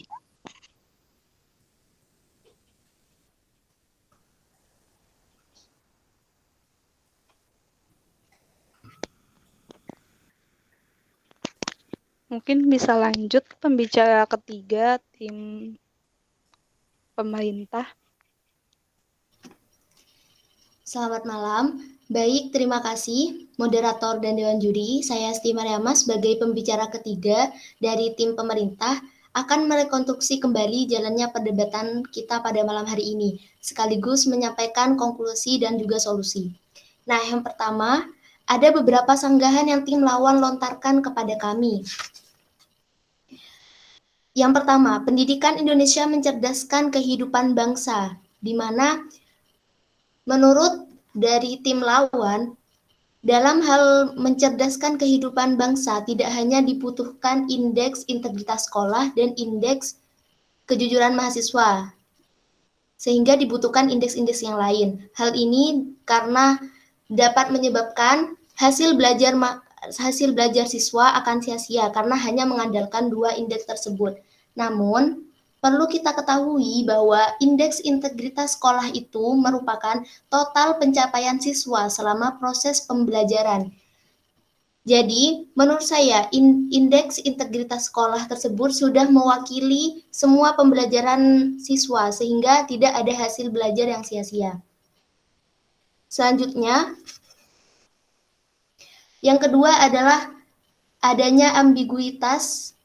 Mungkin bisa lanjut pembicara ketiga, tim pemerintah. Selamat malam. Baik, terima kasih moderator dan Dewan Juri. Saya Esti Mariama sebagai pembicara ketiga dari tim pemerintah akan merekonstruksi kembali jalannya perdebatan kita pada malam hari ini, sekaligus menyampaikan konklusi dan juga solusi. Nah, yang pertama, ada beberapa sanggahan yang tim lawan lontarkan kepada kami. Yang pertama, pendidikan Indonesia mencerdaskan kehidupan bangsa, di mana menurut dari tim lawan, dalam hal mencerdaskan kehidupan bangsa tidak hanya dibutuhkan indeks integritas sekolah dan indeks kejujuran mahasiswa, sehingga dibutuhkan indeks-indeks yang lain. Hal ini karena dapat menyebabkan hasil belajar siswa akan sia-sia karena hanya mengandalkan dua indeks tersebut. Namun, perlu kita ketahui bahwa indeks integritas sekolah itu merupakan total pencapaian siswa selama proses pembelajaran. Jadi, menurut saya, indeks integritas sekolah tersebut sudah mewakili semua pembelajaran siswa, sehingga tidak ada hasil belajar yang sia-sia. Selanjutnya, yang kedua adalah adanya ambiguitas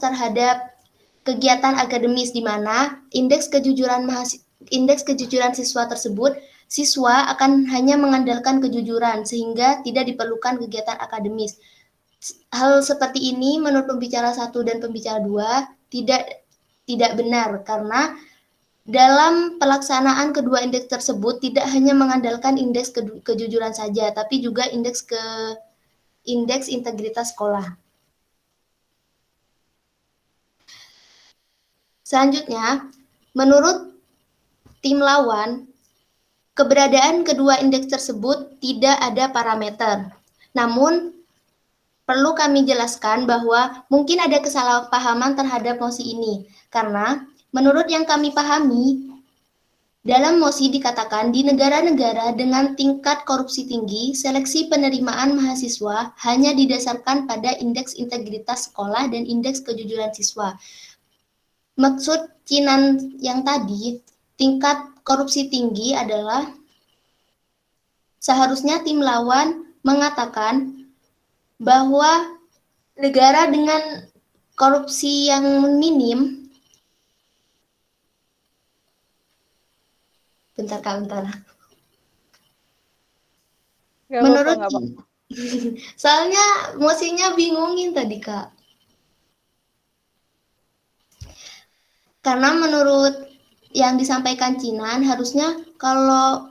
terhadap kegiatan akademis, di mana indeks kejujuran siswa tersebut, siswa akan hanya mengandalkan kejujuran sehingga tidak diperlukan kegiatan akademis. Hal seperti ini menurut pembicara 1 dan pembicara 2 tidak benar, karena dalam pelaksanaan kedua indeks tersebut tidak hanya mengandalkan indeks kejujuran saja, tapi juga indeks integritas sekolah. Selanjutnya, menurut tim lawan, keberadaan kedua indeks tersebut tidak ada parameter. Namun, perlu kami jelaskan bahwa mungkin ada kesalahpahaman terhadap mosi ini, karena menurut yang kami pahami, dalam mosi dikatakan di negara-negara dengan tingkat korupsi tinggi, seleksi penerimaan mahasiswa hanya didasarkan pada indeks integritas sekolah dan indeks kejujuran siswa. Maksud Cinan yang tadi, tingkat korupsi tinggi adalah seharusnya tim lawan mengatakan bahwa negara dengan korupsi yang minim, bentar. Gak Menurut apa-apa. soalnya mosinya bingungin tadi, Kak. Karena menurut yang disampaikan Cinan, harusnya kalau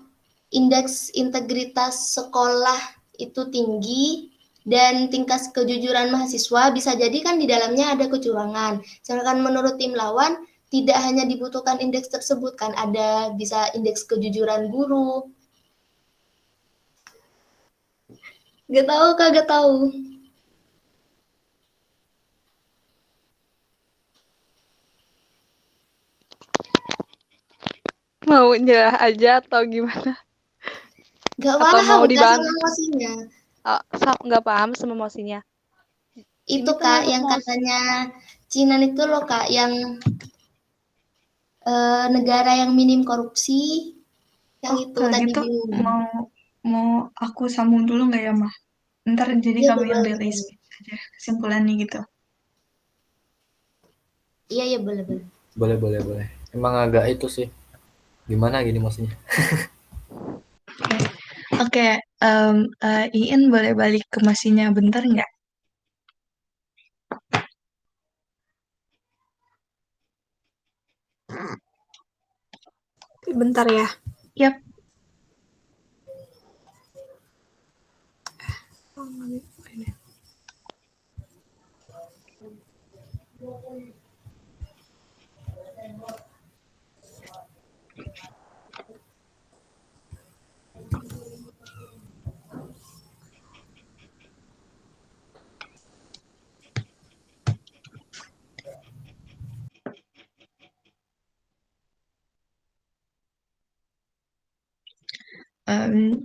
indeks integritas sekolah itu tinggi dan tingkat kejujuran mahasiswa, bisa jadi kan di dalamnya ada kecurangan. Sedangkan menurut tim lawan, tidak hanya dibutuhkan indeks tersebut, kan ada bisa indeks kejujuran guru. Gak tahu, Kak, gak tahu. Mau nyerah aja atau gimana? Gak Atau paham, mau Kak, sama dibantu? mosinya. Nggak paham sama mosinya. Itu, Ini Kak, kan yang katanya Cinan itu loh, Kak, yang negara yang minim korupsi, yang itu kalau tadi gitu bingung. mau aku sambung dulu nggak ya, Mah? Ntar jadi Iya, kami yang boleh. rilis aja kesimpulannya gitu. Iya, boleh. Boleh. Emang agak itu sih. Gimana gini maksudnya? Oke, Iin boleh balik ke masinya bentar nggak? Bentar ya. Yap.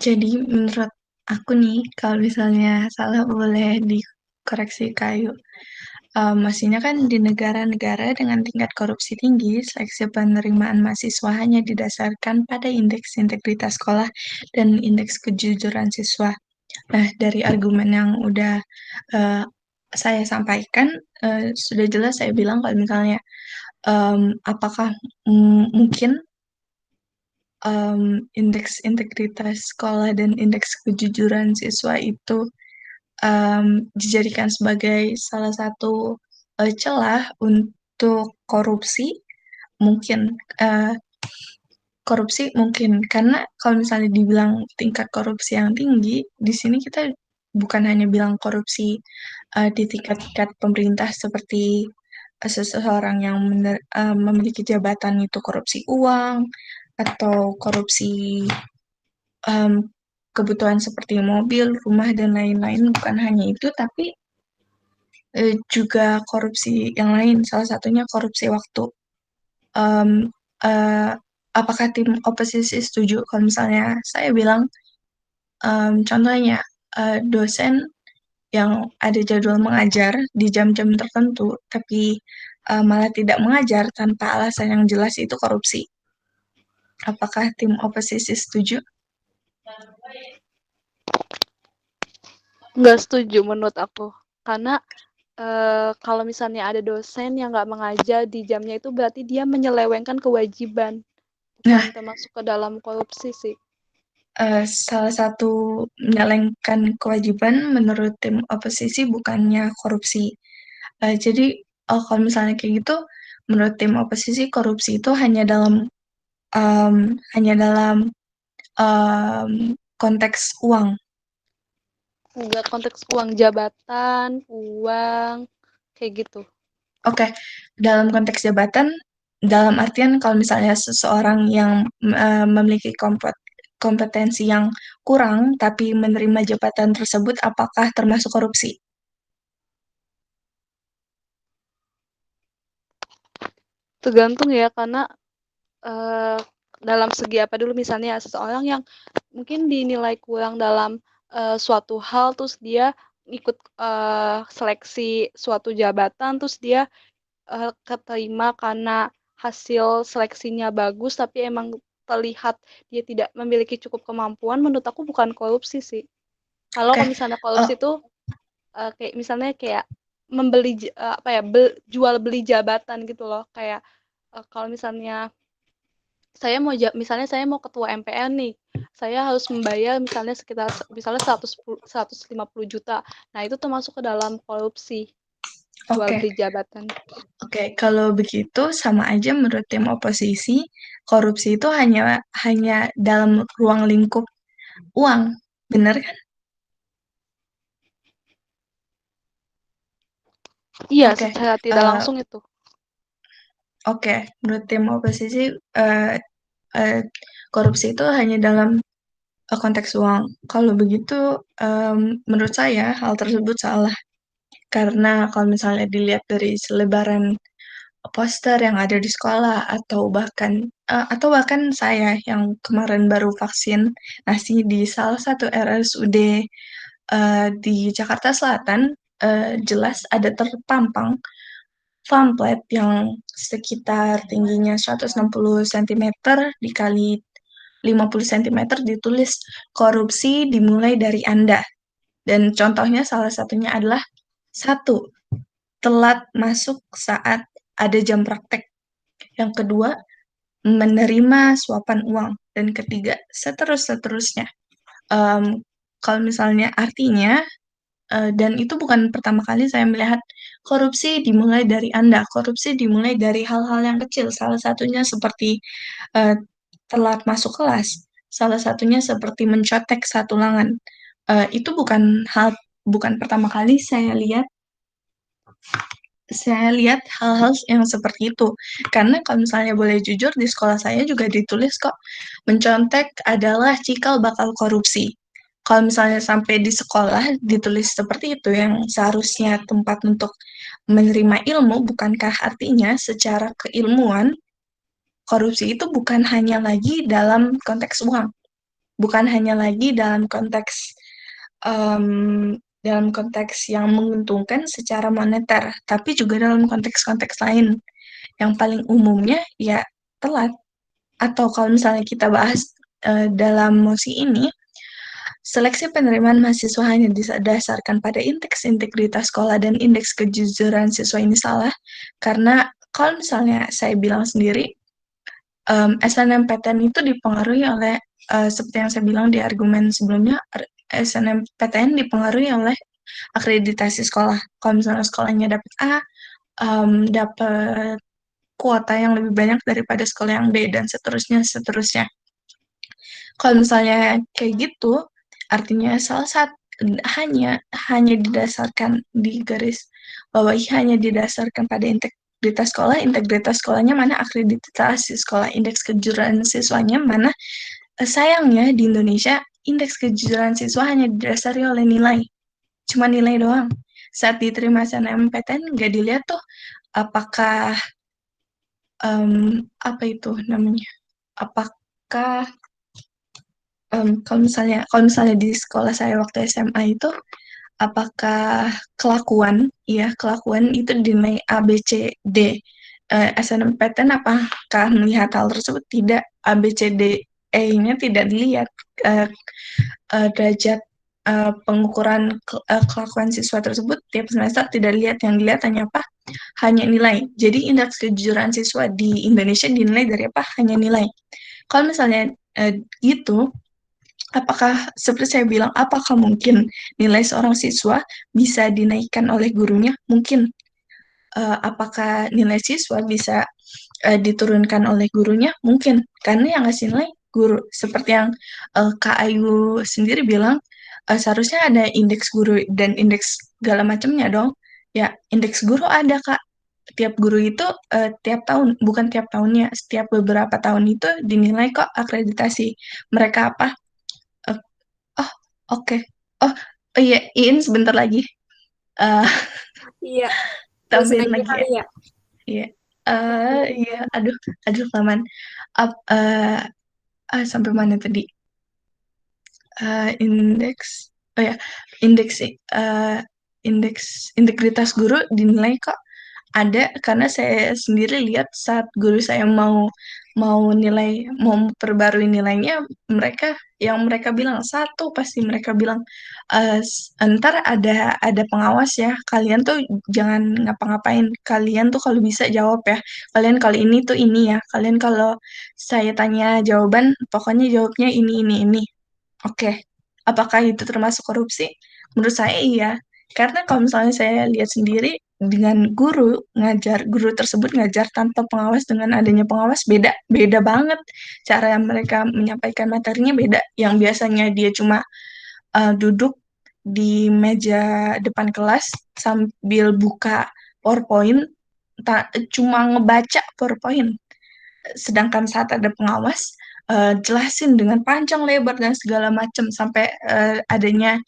Jadi menurut aku nih, kalau misalnya salah boleh dikoreksi Kayu. Maksudnya kan di negara-negara dengan tingkat korupsi tinggi, seleksi penerimaan mahasiswa hanya didasarkan pada indeks integritas sekolah dan indeks kejujuran siswa. Nah, dari argumen yang udah eh, saya sampaikan, sudah jelas saya bilang kalau misalnya apakah mungkin indeks integritas sekolah dan indeks kejujuran siswa itu dijadikan sebagai salah satu celah untuk korupsi, mungkin eh, korupsi mungkin karena kalau misalnya dibilang tingkat korupsi yang tinggi, di sini kita bukan hanya bilang korupsi di tingkat-tingkat pemerintah seperti seseorang yang memiliki jabatan itu korupsi uang atau korupsi em, kebutuhan seperti mobil, rumah dan lain-lain. Bukan hanya itu, tapi juga korupsi yang lain. Salah satunya korupsi waktu. Em, eh, apakah tim oposisi setuju kalau misalnya saya bilang Contohnya, dosen yang ada jadwal mengajar di jam-jam tertentu, tapi malah tidak mengajar tanpa alasan yang jelas, itu korupsi. Apakah tim oposisi setuju? Nggak setuju menurut aku. Karena kalau misalnya ada dosen yang nggak mengajar di jamnya itu berarti dia menyelewengkan kewajiban. Nah, Bukan termasuk ke dalam korupsi sih. salah satu menyelewengkan kewajiban menurut tim oposisi bukannya korupsi. Jadi, kalau misalnya kayak gitu, menurut tim oposisi korupsi itu hanya dalam konteks uang. Nggak konteks uang jabatan, uang, kayak gitu. Oke, dalam konteks jabatan, dalam artian kalau misalnya seseorang yang memiliki kompetensi yang kurang, tapi menerima jabatan tersebut, apakah termasuk korupsi? Tergantung ya, karena dalam segi apa dulu, misalnya seseorang yang mungkin dinilai kurang dalam suatu hal, terus dia ikut seleksi suatu jabatan, terus dia keterima karena hasil seleksinya bagus, tapi emang terlihat dia tidak memiliki cukup kemampuan, menurut aku bukan korupsi sih. Kalau Oke, misalnya korupsi itu kayak misalnya kayak membeli apa ya, jual beli jabatan gitu loh, kayak kalau misalnya misalnya saya mau ketua MPR nih, saya harus membayar misalnya sekitar misalnya 150 juta. Nah, itu termasuk ke dalam korupsi, jual oke, beli jabatan. oke. Kalau begitu sama aja menurut tim oposisi, korupsi itu hanya dalam ruang lingkup uang, benar kan? Iya, Oke, secara tidak eh, langsung itu. oke. Menurut tim oposisi, eh, eh, korupsi itu hanya dalam konteks uang. Kalau begitu, menurut saya hal tersebut salah. Karena kalau misalnya dilihat dari selebaran poster yang ada di sekolah atau bahkan saya yang kemarin baru vaksin nasi di salah satu RSUD di Jakarta Selatan, jelas ada terpampang pamflet yang sekitar tingginya 160 cm dikali 50 cm, ditulis korupsi dimulai dari Anda. Dan contohnya salah satunya adalah satu, telat masuk saat ada jam praktek. Yang kedua, menerima suapan uang. Dan ketiga, seterusnya. Kalau misalnya artinya, dan itu bukan pertama kali saya melihat korupsi dimulai dari Anda. Korupsi dimulai dari hal-hal yang kecil. Salah satunya seperti eh, telat masuk kelas. Salah satunya seperti mencotek satu lengan. Itu bukan pertama kali saya lihat hal-hal yang seperti itu. Karena kalau misalnya boleh jujur, di sekolah saya juga ditulis kok, mencontek adalah cikal bakal korupsi. Kalau misalnya sampai di sekolah ditulis seperti itu, yang seharusnya tempat untuk menerima ilmu, bukankah artinya secara keilmuan, korupsi itu bukan hanya lagi dalam konteks uang, bukan hanya lagi dalam konteks yang menguntungkan secara moneter, tapi juga dalam konteks-konteks lain. Yang paling umumnya ya telat. Atau kalau misalnya kita bahas dalam mosi ini, seleksi penerimaan mahasiswa hanya didasarkan pada indeks integritas sekolah dan indeks kejujuran siswa ini salah, karena kalau misalnya saya bilang sendiri, SNMPTN itu dipengaruhi oleh, seperti yang saya bilang di argumen sebelumnya, SNMPTN dipengaruhi oleh akreditasi sekolah. Kalau misalnya sekolahnya dapat A, dapat kuota yang lebih banyak daripada sekolah yang B, dan seterusnya. Kalau misalnya kayak gitu, artinya hanya didasarkan di garis bawahi, hanya didasarkan pada integritas sekolahnya mana, akreditasi sekolah, indeks kejujuran siswanya mana. Sayangnya di Indonesia indeks kejujuran siswa hanya didasari oleh nilai, cuma nilai doang. Saat diterima SNMPTN nggak dilihat tuh apakah apa itu namanya? Apakah Kalau misalnya di sekolah saya waktu SMA itu, apakah kelakuan itu dinilai A, B, C, D. SNMPTN apakah melihat hal tersebut? Tidak. A, B, C, D, E-nya tidak dilihat. Eh, Derajat pengukuran kelakuan siswa tersebut tiap semester tidak dilihat. Yang dilihat hanya apa? Hanya nilai. Jadi indeks kejujuran siswa di Indonesia dinilai dari apa? Hanya nilai. Kalau misalnya gitu, apakah seperti saya bilang, apakah mungkin nilai seorang siswa bisa dinaikkan oleh gurunya? Mungkin. Apakah nilai siswa bisa diturunkan oleh gurunya? Mungkin. Karena yang ngasih nilai guru. Seperti yang Kak Ayu sendiri bilang, seharusnya ada indeks guru dan indeks segala macamnya dong. Ya, indeks guru ada, Kak. Tiap guru itu tiap tahun, bukan tiap tahunnya, setiap beberapa tahun itu dinilai kok akreditasi. Mereka apa? Eh, oh, oke. Oh, oh iya, Iin sebentar lagi. Eh, Iya, terusin Tambahin aja lagi kali ya. ya. Iya. Iya, aduh, kelamaan. Up, sampai mana tadi? Indeks, oh ya, indeks, indeks integritas guru dinilai kok ada karena saya sendiri lihat saat guru saya mau memperbarui nilainya, mereka bilang satu, pasti mereka bilang ntar ada pengawas ya, kalian tuh jangan ngapa-ngapain, kalian tuh kalau bisa jawab ya, kalian kalau ini tuh ini ya, kalian kalau saya tanya jawaban pokoknya jawabnya ini. Oke, apakah itu termasuk korupsi? Menurut saya iya. Karena kalau misalnya saya lihat sendiri dengan guru tersebut ngajar tanpa pengawas, dengan adanya pengawas beda, beda banget. Cara yang mereka menyampaikan materinya beda. Yang biasanya dia cuma duduk di meja depan kelas sambil buka PowerPoint, cuma ngebaca PowerPoint. Sedangkan saat ada pengawas, jelasin dengan panjang lebar dan segala macam sampai adanya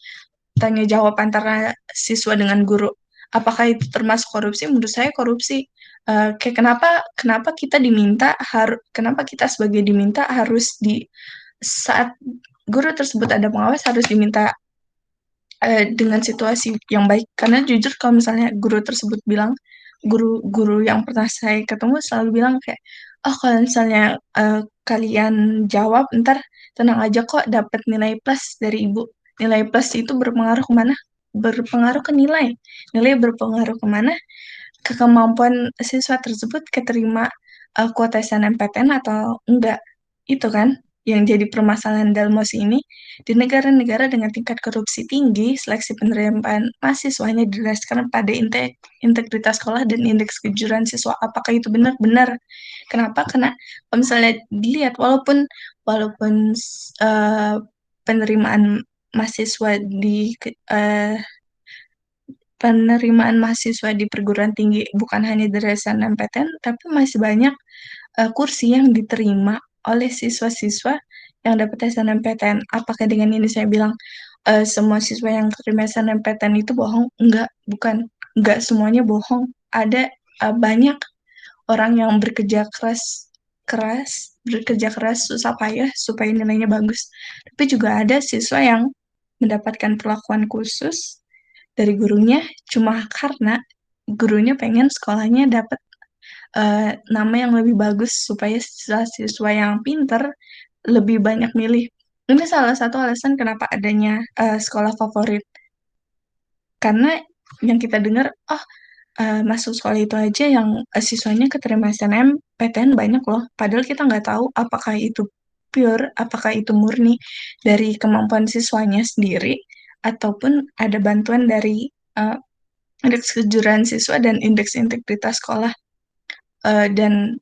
tanya jawab antara siswa dengan guru. Apakah itu termasuk korupsi? Menurut saya korupsi. Kayak kenapa kita kenapa kita sebagai diminta harus di saat guru tersebut ada pengawas harus diminta dengan situasi yang baik. Karena jujur kalau misalnya guru tersebut bilang, guru-guru yang pernah saya ketemu selalu bilang kayak, oh kalau misalnya kalian jawab, ntar tenang aja kok dapat nilai plus dari ibu. Nilai plus itu berpengaruh kemana? Berpengaruh ke nilai. Nilai berpengaruh kemana? Ke kemampuan siswa tersebut keterima kuota SNMPTN atau enggak. Itu kan yang jadi permasalahan dalam MOSI ini. Di negara-negara dengan tingkat korupsi tinggi, seleksi penerimaan mahasiswanya didasarkan pada integritas sekolah dan indeks kejujuran siswa. Apakah itu benar? Benar. Kenapa? Karena kalau misalnya dilihat, walaupun penerimaan mahasiswa penerimaan mahasiswa di perguruan tinggi bukan hanya dari SNMPTN, tapi masih banyak kursi yang diterima oleh siswa-siswa yang dapat SNMPTN. Apakah dengan ini saya bilang semua siswa yang terima SNMPTN itu bohong? Enggak, bukan. Enggak semuanya bohong. Ada banyak orang yang bekerja keras, susah payah supaya nilainya bagus. Tapi juga ada siswa yang mendapatkan perlakuan khusus dari gurunya cuma karena gurunya pengen sekolahnya dapat nama yang lebih bagus supaya siswa-siswa yang pinter lebih banyak milih. Ini salah satu alasan kenapa adanya sekolah favorit. Karena yang kita dengar, masuk sekolah itu aja yang siswanya keterima SNMPTN banyak loh. Padahal kita nggak tahu apakah itu pure, apakah itu murni dari kemampuan siswanya sendiri, ataupun ada bantuan dari indeks kejujuran siswa dan indeks integritas sekolah. Dan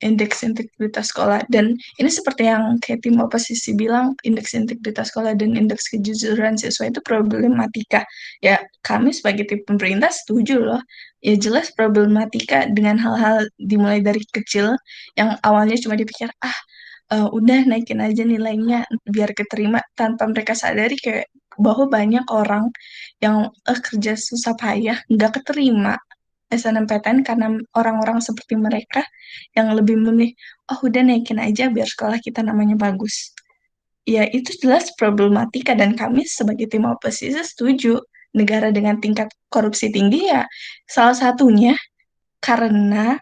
indeks integritas sekolah. Dan ini seperti yang kayak tim oposisi bilang, indeks integritas sekolah dan indeks kejujuran siswa itu problematika. Ya, kami sebagai tim pemerintah setuju loh. Ya jelas problematika dengan hal-hal dimulai dari kecil, yang awalnya cuma dipikir, udah naikin aja nilainya biar keterima, tanpa mereka sadari kayak bahwa banyak orang yang kerja susah payah nggak keterima SNMPTN karena orang-orang seperti mereka yang lebih memilih, oh udah naikin aja biar sekolah kita namanya bagus. ya itu jelas problematika dan kami sebagai tim oposisi setuju negara dengan tingkat korupsi tinggi ya salah satunya karena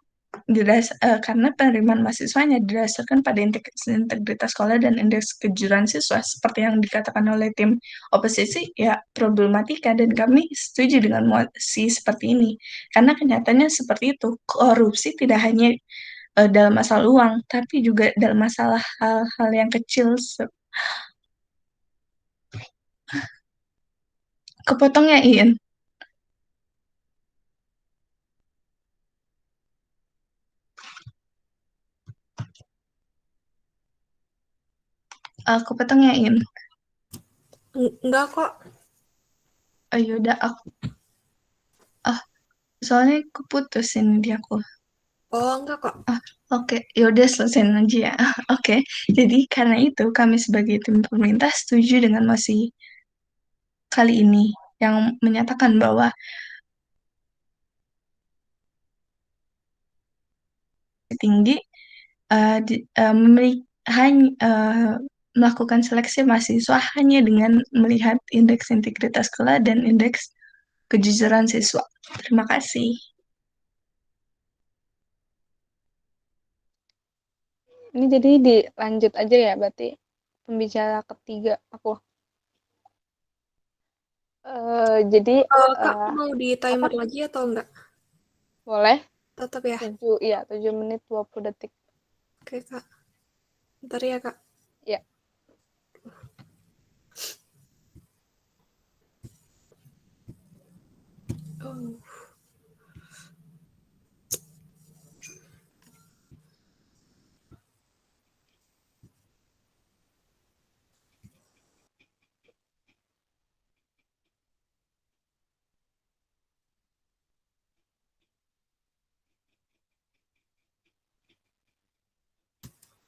karena penerimaan mahasiswanya didasarkan pada indeks integritas sekolah dan indeks kejujuran siswa seperti yang dikatakan oleh tim oposisi ya problematika dan kami setuju dengan mosi seperti ini karena kenyataannya seperti itu korupsi tidak hanya dalam masalah uang tapi juga dalam masalah hal-hal yang kecil kepotong ya Ian. Kepotong ya Ian. Enggak kok. Oh yaudah aku soalnya keputus ini di aku. Oh, enggak kok. Oke, yaudah selesai aja ya. Oke, jadi karena itu kami sebagai tim pemerintah setuju dengan mosi kali ini yang menyatakan bahwa tinggi melakukan seleksi mahasiswa hanya dengan melihat indeks integritas sekolah dan indeks kejujuran siswa. Terima kasih. Ini jadi dilanjut aja ya berarti pembicara ketiga aku. Jadi Kak, mau di timer apa? lagi atau enggak? Boleh? Tetap ya. 7 menit 20 detik. Oke, Kak. Bentar ya, Kak. Ya. Oh.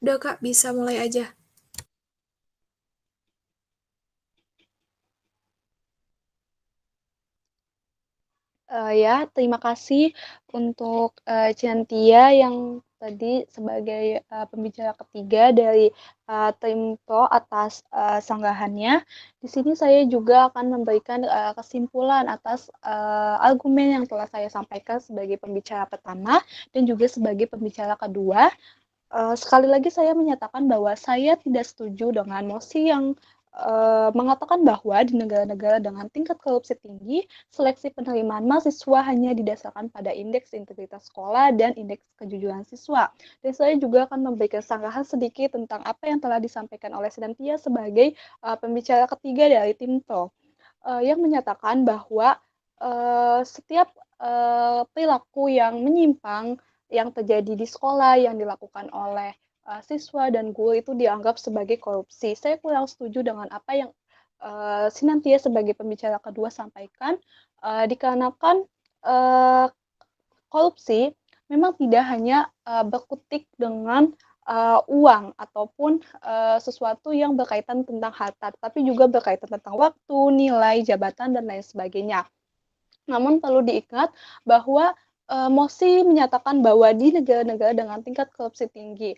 Udah, Kak, bisa mulai aja. Ya, terima kasih untuk Cintia yang tadi sebagai pembicara ketiga dari tim Pro atas sanggahannya. Di sini saya juga akan memberikan kesimpulan atas argumen yang telah saya sampaikan sebagai pembicara pertama dan juga sebagai pembicara kedua. Sekali lagi saya menyatakan bahwa saya tidak setuju dengan mosi yang mengatakan bahwa di negara-negara dengan tingkat korupsi tinggi, seleksi penerimaan mahasiswa hanya didasarkan pada indeks integritas sekolah dan indeks kejujuran siswa. Dan saya juga akan memberikan sanggahan sedikit tentang apa yang telah disampaikan oleh Sedantia sebagai pembicara ketiga dari tim Pro, yang menyatakan bahwa setiap perilaku yang menyimpang yang terjadi di sekolah yang dilakukan oleh siswa dan guru itu dianggap sebagai korupsi. Saya kurang setuju dengan apa yang Sinantia sebagai pembicara kedua sampaikan, dikarenakan korupsi memang tidak hanya berkutik dengan uang ataupun sesuatu yang berkaitan tentang harta, tapi juga berkaitan tentang waktu, nilai, jabatan, dan lain sebagainya. Namun perlu diingat bahwa Mosi menyatakan bahwa di negara-negara dengan tingkat korupsi tinggi,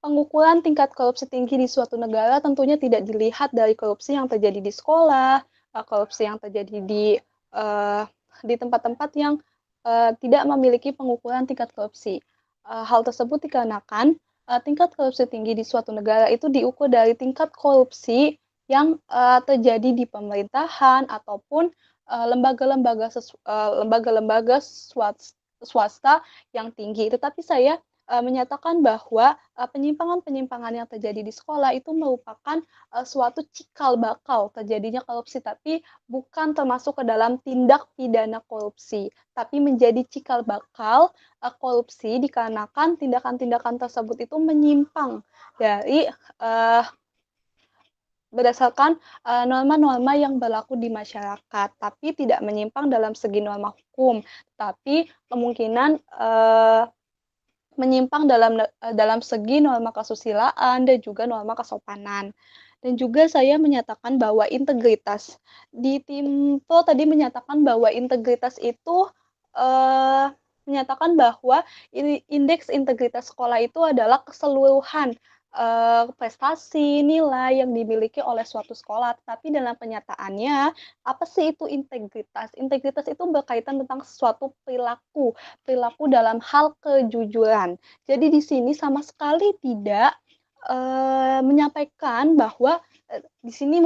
pengukuran tingkat korupsi tinggi di suatu negara tentunya tidak dilihat dari korupsi yang terjadi di sekolah, korupsi yang terjadi di tempat-tempat yang tidak memiliki pengukuran tingkat korupsi. Hal tersebut dikarenakan tingkat korupsi tinggi di suatu negara itu diukur dari tingkat korupsi yang terjadi di pemerintahan ataupun lembaga-lembaga swasta yang tinggi. Tetapi saya menyatakan bahwa penyimpangan-penyimpangan yang terjadi di sekolah itu merupakan suatu cikal bakal terjadinya korupsi, tapi bukan termasuk ke dalam tindak pidana korupsi, tapi menjadi cikal bakal korupsi dikarenakan tindakan-tindakan tersebut itu menyimpang dari berdasarkan norma-norma yang berlaku di masyarakat, tapi tidak menyimpang dalam segi norma hukum, tapi kemungkinan menyimpang dalam segi norma kesusilaan dan juga norma kesopanan. Dan juga saya menyatakan bahwa integritas di tim Pro tadi menyatakan bahwa integritas itu menyatakan bahwa indeks integritas sekolah itu adalah keseluruhan prestasi, nilai yang dimiliki oleh suatu sekolah. Tapi dalam kenyataannya, apa sih itu integritas? Integritas itu berkaitan tentang suatu perilaku, perilaku dalam hal kejujuran. Jadi di sini sama sekali tidak menyampaikan bahwa di sini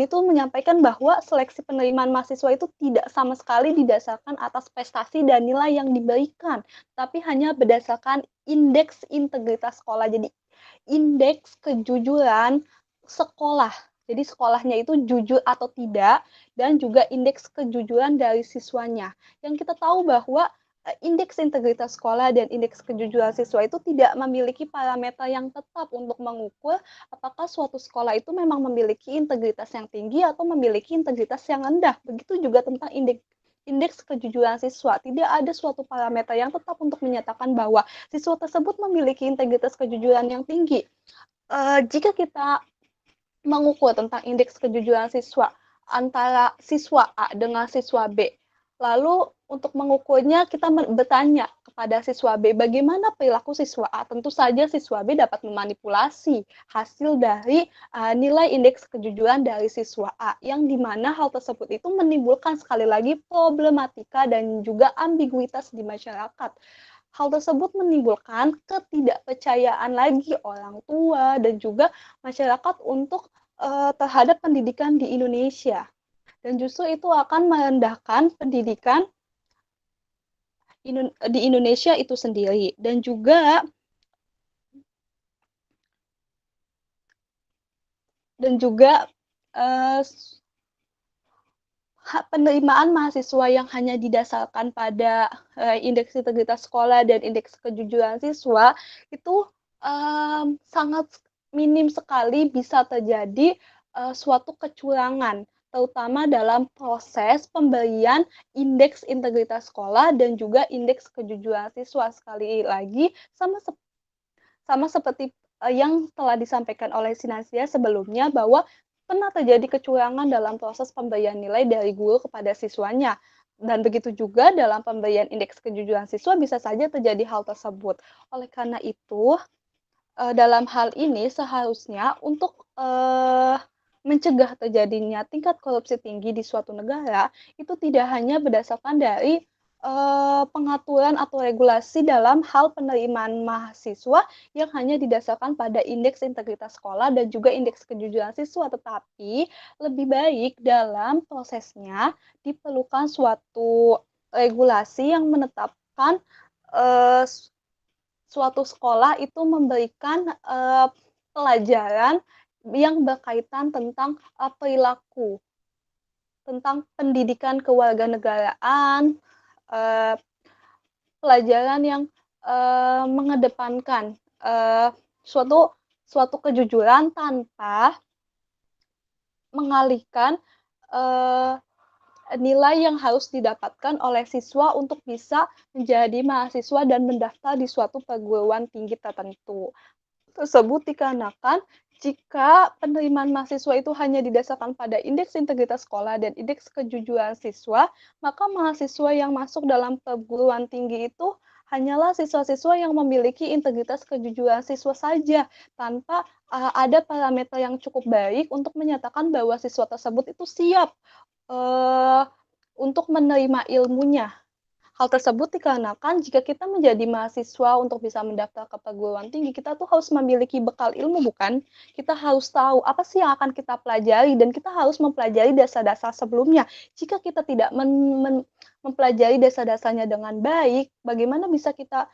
tuh menyampaikan bahwa seleksi penerimaan mahasiswa itu tidak sama sekali didasarkan atas prestasi dan nilai yang diberikan, tapi hanya berdasarkan indeks integritas sekolah. Jadi indeks kejujuran sekolah. Jadi sekolahnya itu jujur atau tidak, dan juga indeks kejujuran dari siswanya. Yang kita tahu bahwa indeks integritas sekolah dan indeks kejujuran siswa itu tidak memiliki parameter yang tetap untuk mengukur apakah suatu sekolah itu memang memiliki integritas yang tinggi atau memiliki integritas yang rendah. Begitu juga tentang indeks kejujuran siswa. Tidak ada suatu parameter yang tetap untuk menyatakan bahwa siswa tersebut memiliki integritas kejujuran yang tinggi. Jika kita mengukur tentang indeks kejujuran siswa antara siswa A dengan siswa B, lalu untuk mengukurnya kita bertanya kepada siswa B, bagaimana perilaku siswa A? Tentu saja siswa B dapat memanipulasi hasil dari nilai indeks kejujuran dari siswa A, yang dimana hal tersebut itu menimbulkan sekali lagi problematika dan juga ambiguitas di masyarakat. Hal tersebut menimbulkan ketidakpercayaan lagi orang tua dan juga masyarakat untuk terhadap pendidikan di Indonesia. Dan justru itu akan merendahkan pendidikan di Indonesia itu sendiri. Dan juga penerimaan mahasiswa yang hanya didasarkan pada indeks integritas sekolah dan indeks kejujuran siswa itu sangat minim sekali bisa terjadi suatu kecurangan, terutama dalam proses pemberian indeks integritas sekolah dan juga indeks kejujuran siswa. Sekali lagi, sama seperti yang telah disampaikan oleh Sinasia sebelumnya, bahwa pernah terjadi kecurangan dalam proses pemberian nilai dari guru kepada siswanya. Dan begitu juga dalam pemberian indeks kejujuran siswa bisa saja terjadi hal tersebut. Oleh karena itu, dalam hal ini seharusnya untuk mencegah terjadinya tingkat korupsi tinggi di suatu negara, itu tidak hanya berdasarkan dari pengaturan atau regulasi dalam hal penerimaan mahasiswa yang hanya didasarkan pada indeks integritas sekolah dan juga indeks kejujuran siswa, tetapi lebih baik dalam prosesnya diperlukan suatu regulasi yang menetapkan suatu sekolah itu memberikan pelajaran yang berkaitan tentang perilaku, tentang pendidikan kewarganegaraan, pelajaran yang mengedepankan suatu kejujuran tanpa mengalihkan nilai yang harus didapatkan oleh siswa untuk bisa menjadi mahasiswa dan mendaftar di suatu perguruan tinggi tertentu. Tersebut dikarenakan jika penerimaan mahasiswa itu hanya didasarkan pada indeks integritas sekolah dan indeks kejujuran siswa, maka mahasiswa yang masuk dalam perguruan tinggi itu hanyalah siswa-siswa yang memiliki integritas kejujuran siswa saja, tanpa ada parameter yang cukup baik untuk menyatakan bahwa siswa tersebut itu siap untuk menerima ilmunya. Hal tersebut dikarenakan jika kita menjadi mahasiswa untuk bisa mendaftar ke perguruan tinggi, kita tuh harus memiliki bekal ilmu, bukan? Kita harus tahu apa sih yang akan kita pelajari, dan kita harus mempelajari dasar-dasar sebelumnya. Jika kita tidak mempelajari dasar-dasarnya dengan baik, bagaimana bisa kita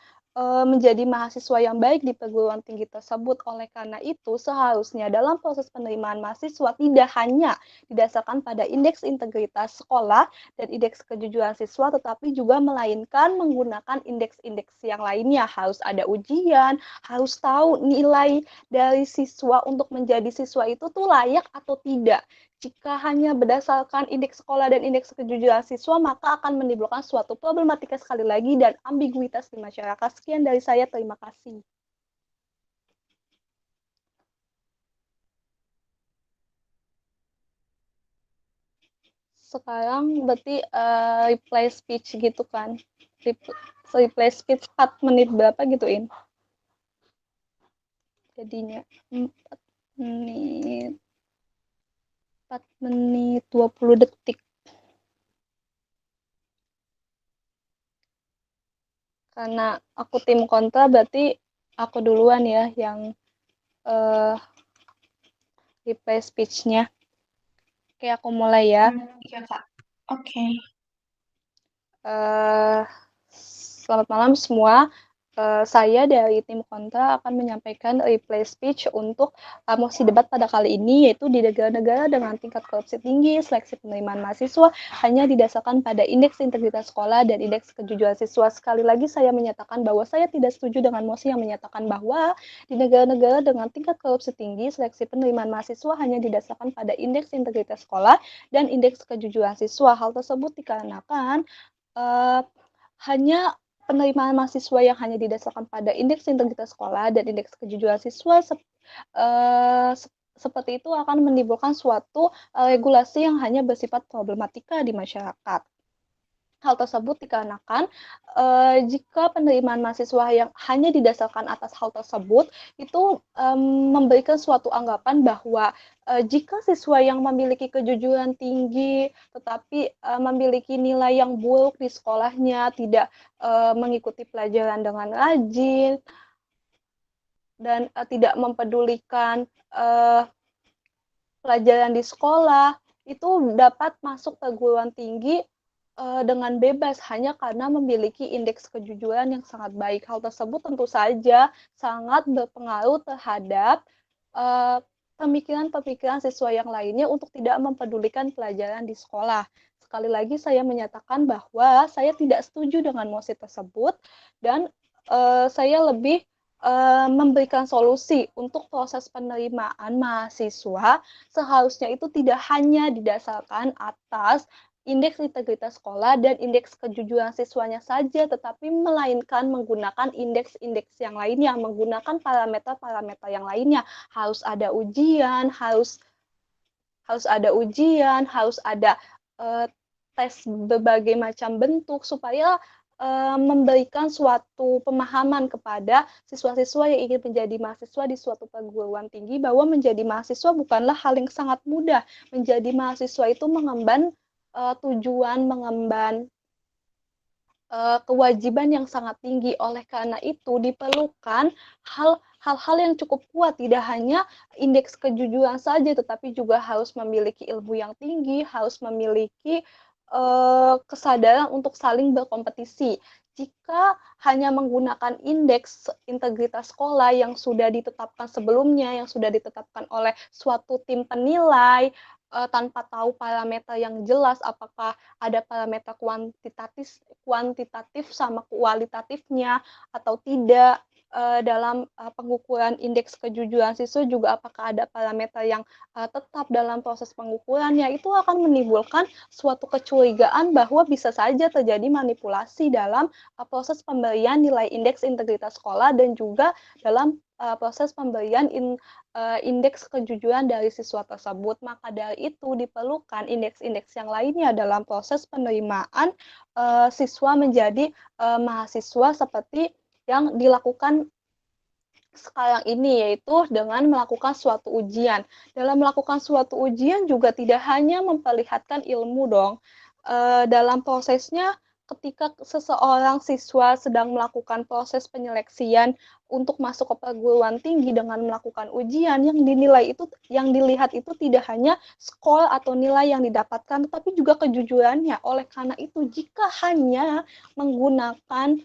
menjadi mahasiswa yang baik di perguruan tinggi tersebut? Oleh karena itu, seharusnya dalam proses penerimaan mahasiswa tidak hanya didasarkan pada indeks integritas sekolah dan indeks kejujuran siswa, tetapi juga melainkan menggunakan indeks-indeks yang lainnya. Harus ada ujian, harus tahu nilai dari siswa untuk menjadi siswa itu tuh layak atau tidak. Jika hanya berdasarkan indeks sekolah dan indeks kejujuran siswa, maka akan menimbulkan suatu problematika sekali lagi dan ambiguitas di masyarakat. Sekian dari saya, terima kasih. Sekarang berarti replay speech gitu kan. Replay speech 4 menit berapa gituin. jadinya 4 menit 4 menit 20 detik. Karena aku tim kontra berarti aku duluan ya yang replay speech-nya. Oke, aku mulai ya. Iya, Kak. Oke. Selamat malam semua. Saya dari tim kontra akan menyampaikan replay speech untuk mosi debat pada kali ini, yaitu di negara-negara dengan tingkat korupsi tinggi, seleksi penerimaan mahasiswa hanya didasarkan pada indeks integritas sekolah dan indeks kejujuran siswa. Sekali lagi saya menyatakan bahwa saya tidak setuju dengan mosi yang menyatakan bahwa di negara-negara dengan tingkat korupsi tinggi, seleksi penerimaan mahasiswa hanya didasarkan pada indeks integritas sekolah dan indeks kejujuran siswa. Hal tersebut dikarenakan hanya penerimaan mahasiswa yang hanya didasarkan pada indeks integritas sekolah dan indeks kejujuran siswa seperti itu akan menimbulkan suatu regulasi yang hanya bersifat problematika di masyarakat. Hal tersebut dikarenakan jika penerimaan mahasiswa yang hanya didasarkan atas hal tersebut itu memberikan suatu anggapan bahwa jika siswa yang memiliki kejujuran tinggi tetapi memiliki nilai yang buruk di sekolahnya, tidak mengikuti pelajaran dengan rajin dan tidak mempedulikan pelajaran di sekolah, itu dapat masuk perguruan tinggi dengan bebas hanya karena memiliki indeks kejujuran yang sangat baik. Hal tersebut tentu saja sangat berpengaruh terhadap pemikiran-pemikiran siswa yang lainnya untuk tidak mempedulikan pelajaran di sekolah. Sekali lagi saya menyatakan bahwa saya tidak setuju dengan mosi tersebut dan saya lebih memberikan solusi untuk proses penerimaan mahasiswa seharusnya itu tidak hanya didasarkan atas indeks integritas sekolah dan indeks kejujuran siswanya saja, tetapi melainkan menggunakan indeks-indeks yang lainnya, menggunakan parameter-parameter yang lainnya. Harus ada ujian, harus ada tes berbagai macam bentuk supaya memberikan suatu pemahaman kepada siswa-siswa yang ingin menjadi mahasiswa di suatu perguruan tinggi bahwa menjadi mahasiswa bukanlah hal yang sangat mudah. Menjadi mahasiswa itu mengemban tujuan, mengemban kewajiban yang sangat tinggi. Oleh karena itu diperlukan hal-hal yang cukup kuat, tidak hanya indeks kejujuran saja, tetapi juga harus memiliki ilmu yang tinggi, harus memiliki kesadaran untuk saling berkompetisi. Jika hanya menggunakan indeks integritas sekolah yang sudah ditetapkan sebelumnya, yang sudah ditetapkan oleh suatu tim penilai, tanpa tahu parameter yang jelas, apakah ada parameter kuantitatif sama kualitatifnya atau tidak, dalam pengukuran indeks kejujuran siswa juga apakah ada parameter yang tetap dalam proses pengukurannya, itu akan menimbulkan suatu kecurigaan bahwa bisa saja terjadi manipulasi dalam proses pemberian nilai indeks integritas sekolah dan juga dalam proses pemberian indeks kejujuran dari siswa tersebut. Maka dari itu diperlukan indeks-indeks yang lainnya dalam proses penerimaan siswa menjadi mahasiswa seperti yang dilakukan sekarang ini, yaitu dengan melakukan suatu ujian. Dalam melakukan suatu ujian juga tidak hanya memperlihatkan ilmu dong. Dalam prosesnya ketika seseorang siswa sedang melakukan proses penyeleksian untuk masuk ke perguruan tinggi dengan melakukan ujian, yang dilihat itu tidak hanya skor atau nilai yang didapatkan, tetapi juga kejujurannya. Oleh karena itu, jika hanya menggunakan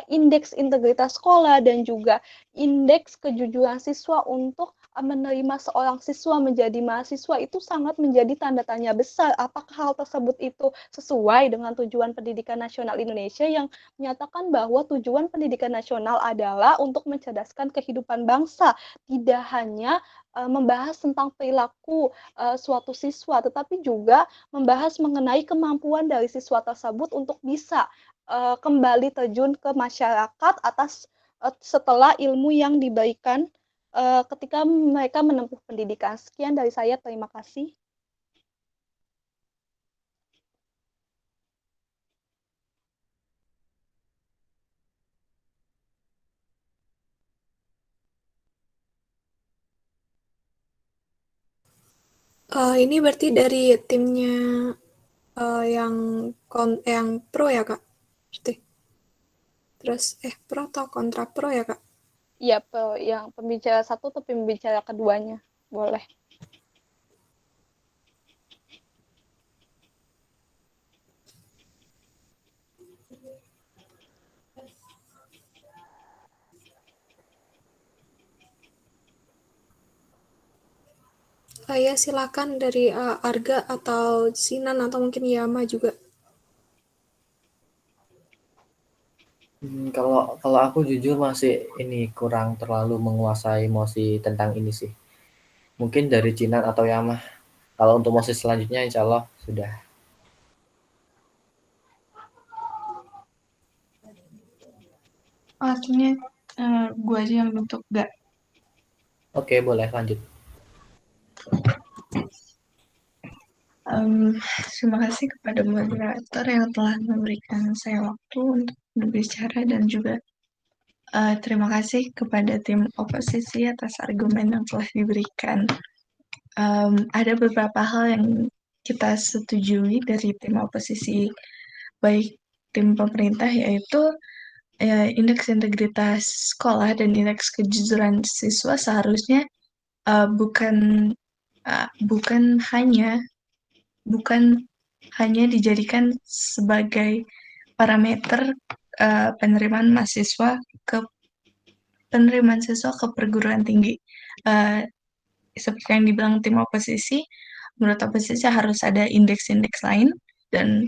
indeks integritas sekolah dan juga indeks kejujuran siswa untuk menerima seorang siswa menjadi mahasiswa, itu sangat menjadi tanda tanya besar apakah hal tersebut itu sesuai dengan tujuan pendidikan nasional Indonesia yang menyatakan bahwa tujuan pendidikan nasional adalah untuk mencerdaskan kehidupan bangsa, tidak hanya membahas tentang perilaku suatu siswa, tetapi juga membahas mengenai kemampuan dari siswa tersebut untuk bisa kembali terjun ke masyarakat setelah ilmu yang diberikan ketika mereka menempuh pendidikan. Sekian dari saya, terima kasih. Ini berarti dari timnya yang pro ya kak? Berarti. Terus pro atau kontra pro ya kak? Iya, yang pembicara satu atau pembicara keduanya boleh. Ya silakan dari Arga atau Sinan atau mungkin Yama juga. Kalau aku jujur masih ini kurang terlalu menguasai mosi tentang ini sih. Mungkin dari Cinan atau Yama. Kalau untuk mosi selanjutnya insya Allah sudah. Akhirnya gue aja yang bentuk gak. Oke, boleh lanjut. Terima kasih kepada moderator yang telah memberikan saya waktu untuk berbicara dan juga terima kasih kepada tim oposisi atas argumen yang telah diberikan. Ada beberapa hal yang kita setujui dari tim oposisi, baik tim pemerintah, yaitu indeks integritas sekolah dan indeks kejujuran siswa seharusnya bukan hanya dijadikan sebagai parameter penerimaan siswa ke perguruan tinggi. Seperti yang dibilang tim oposisi, menurut oposisi harus ada indeks-indeks lain, dan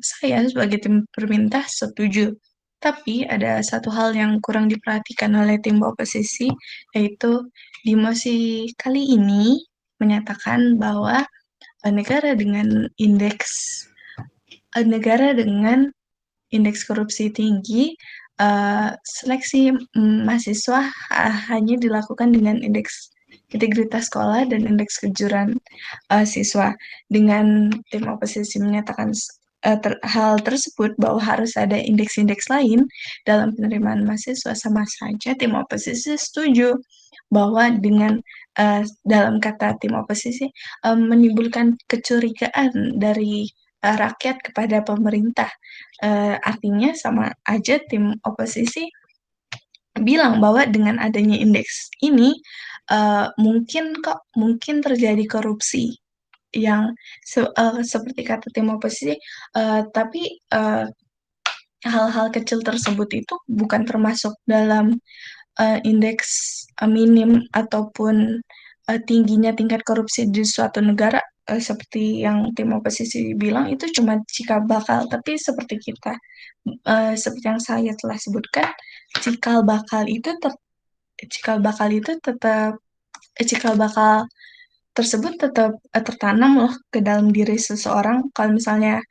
saya sebagai tim pemerintah setuju. Tapi ada satu hal yang kurang diperhatikan oleh tim oposisi, yaitu di mosi kali ini menyatakan bahwa negara dengan indeks korupsi tinggi, seleksi mahasiswa hanya dilakukan dengan indeks integritas sekolah dan indeks kejujuran siswa. Dengan tim oposisi menyatakan hal tersebut bahwa harus ada indeks-indeks lain dalam penerimaan mahasiswa, sama saja tim oposisi setuju bahwa dengan dalam kata tim oposisi menimbulkan kecurigaan dari rakyat kepada pemerintah. Artinya sama aja tim oposisi bilang bahwa dengan adanya indeks ini mungkin terjadi korupsi yang seperti kata tim oposisi, tapi hal-hal kecil tersebut itu bukan termasuk dalam indeks minim ataupun tingginya tingkat korupsi di suatu negara. Seperti yang tim oposisi bilang, itu cuma cikal bakal, tapi seperti yang saya telah sebutkan, cikal bakal tersebut tetap tertanam loh ke dalam diri seseorang. Kalau misalnya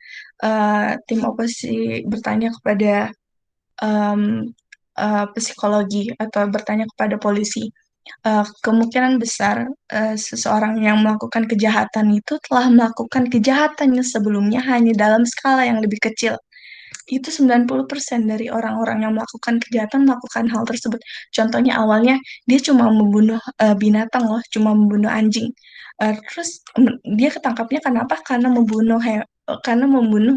tim oposisi bertanya kepada psikologi atau bertanya kepada polisi, kemungkinan besar seseorang yang melakukan kejahatan itu telah melakukan kejahatannya sebelumnya hanya dalam skala yang lebih kecil. Itu 90% dari orang-orang yang melakukan kejahatan melakukan hal tersebut. Contohnya awalnya dia cuma membunuh binatang loh, cuma membunuh anjing. Terus dia ketangkapnya kenapa? Karena membunuh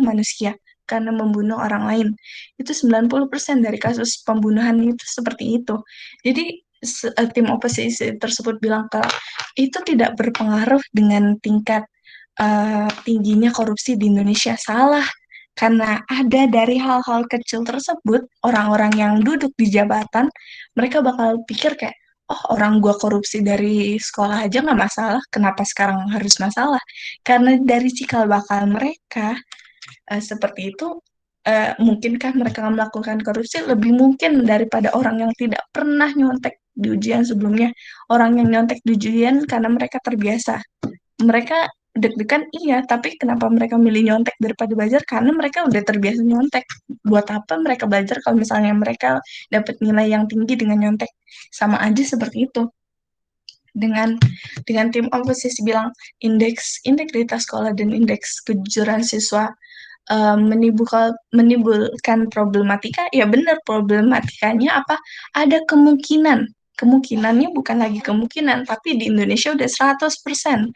manusia, karena membunuh orang lain. Itu 90% dari kasus pembunuhan itu seperti itu. Jadi tim oposisi tersebut bilang itu tidak berpengaruh dengan tingkat tingginya korupsi di Indonesia. Salah. Karena ada dari hal-hal kecil tersebut, orang-orang yang duduk di jabatan, mereka bakal pikir kayak, oh orang gua korupsi dari sekolah aja nggak masalah, kenapa sekarang harus masalah? Karena dari cikal bakal mereka seperti itu, mungkinkah mereka melakukan korupsi? Lebih mungkin daripada orang yang tidak pernah nyontek di ujian sebelumnya. Orang yang nyontek di ujian karena mereka terbiasa. Mereka deg-degan iya, tapi kenapa mereka milih nyontek daripada belajar? Karena mereka udah terbiasa nyontek. Buat apa mereka belajar kalau misalnya mereka dapat nilai yang tinggi dengan nyontek? Sama aja seperti itu. Dengan tim oposisi bilang indeks integritas sekolah dan indeks kejujuran siswa menimbulkan problematika, ya benar, problematikanya apa? Ada kemungkinan kemungkinannya bukan lagi kemungkinan, tapi di Indonesia udah 100%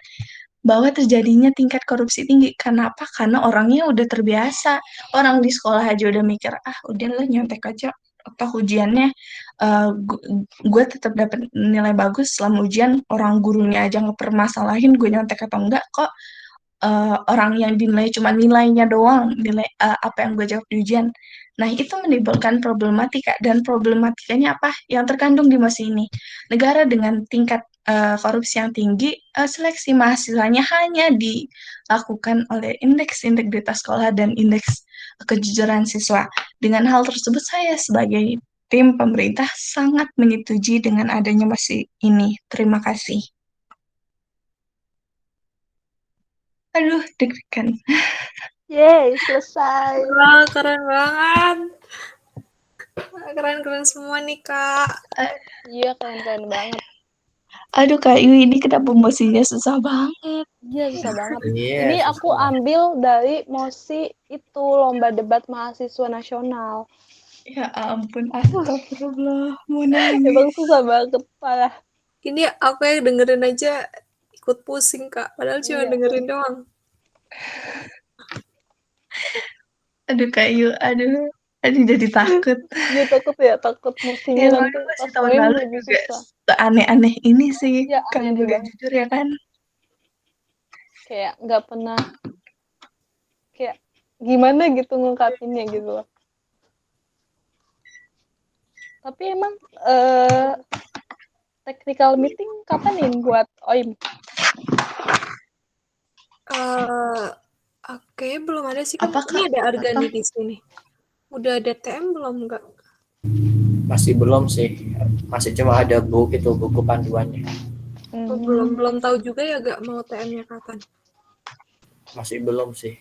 bahwa terjadinya tingkat korupsi tinggi. Kenapa? Karena orangnya udah terbiasa. Orang di sekolah aja udah mikir, ah udahlah nyontek aja. Atau ujiannya gue tetap dapat nilai bagus selama ujian, orang gurunya aja ngepermasalahin gue nyontek atau enggak, kok orang yang dinilai cuma nilainya doang, nilai apa yang gue jawab di ujian. Nah, itu menimbulkan problematika, dan problematikanya apa? Yang terkandung di mosi ini. Negara dengan tingkat korupsi yang tinggi, seleksi mahasiswanya hanya dilakukan oleh indeks integritas sekolah dan indeks kejujuran siswa. Dengan hal tersebut, saya sebagai tim pemerintah sangat menyetujui dengan adanya mosi ini. Terima kasih. Aduh, deg-degan. Yeay, selesai. Wah, keren banget. Keren-keren semua nih, Kak. Iya, keren-keren banget. Aduh, Kak Yu, ini kenapa mosinya susah banget? Iya, susah banget. Iya, Ini susah aku banget. ambil dari mosi itu lomba debat mahasiswa nasional. Ya ampun, astagfirullah, mau nangis. Emang susah banget, parah. Ini aku yang dengerin aja ikut pusing, Kak. Padahal cuma Iya. dengerin doang. Aduh, Kak Yu, aduh jadi takut. Iya, takut mosinya Ya, nanti soalnya masih pas tahun OIM lalu lebih juga susah. aneh-aneh ini sih, Iya, kalau aneh-aneh boleh banget. jujur ya kan. Kayak nggak pernah, kayak gimana gitu ngungkapinnya gitu loh. Tapi emang technical meeting kapan nih buat OIM? Oke, belum ada sih, Kak. Apa, Ini Kak? ada Argani Apa? di sini. Udah ada TM belum, Kak? Masih belum sih. Masih cuma ada buku panduannya. Oh, belum tahu juga ya, Gak mau TM-nya kapan. Masih belum sih.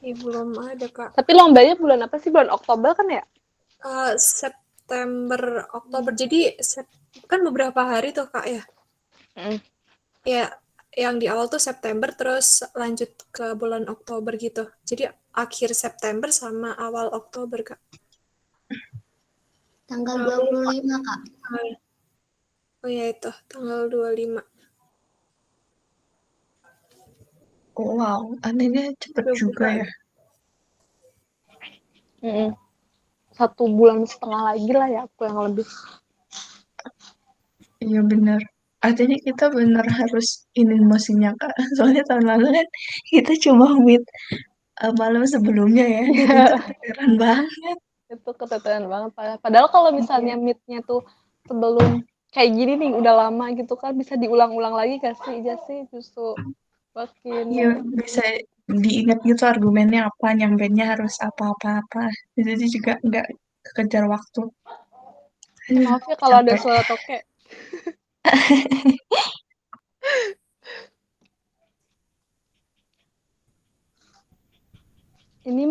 Belum ada, Kak. Tapi lombanya bulan apa sih? Bulan Oktober kan ya? September, Oktober. Jadi kan beberapa hari tuh, Kak, ya. Ya, yang di awal tuh September, terus lanjut ke bulan Oktober gitu. Jadi akhir September sama awal Oktober, Kak. Tanggal 25, Kak. Oh ya, itu tanggal 25. Oh, wow, anehnya cepet Udah juga buka. ya. 1,5 bulan lagi lah ya, aku yang lebih. Iya bener. Artinya kita bener harus ini mosinya, Kak. Soalnya tahun lalu kan kita cuma meet malam sebelumnya ya, dan itu keteteran banget. Itu keteteran banget. Padahal kalau misalnya meet-nya tuh sebelum kayak gini nih udah lama gitu kan, bisa diulang-ulang lagi gak sih? Iya sih, justru makin Iya, bisa diingat gitu argumennya apa, nyampainya harus apa-apa-apa. Jadi juga nggak kekejar waktu. Aduh, maaf ya kalau ada capek. suara tokek. Ini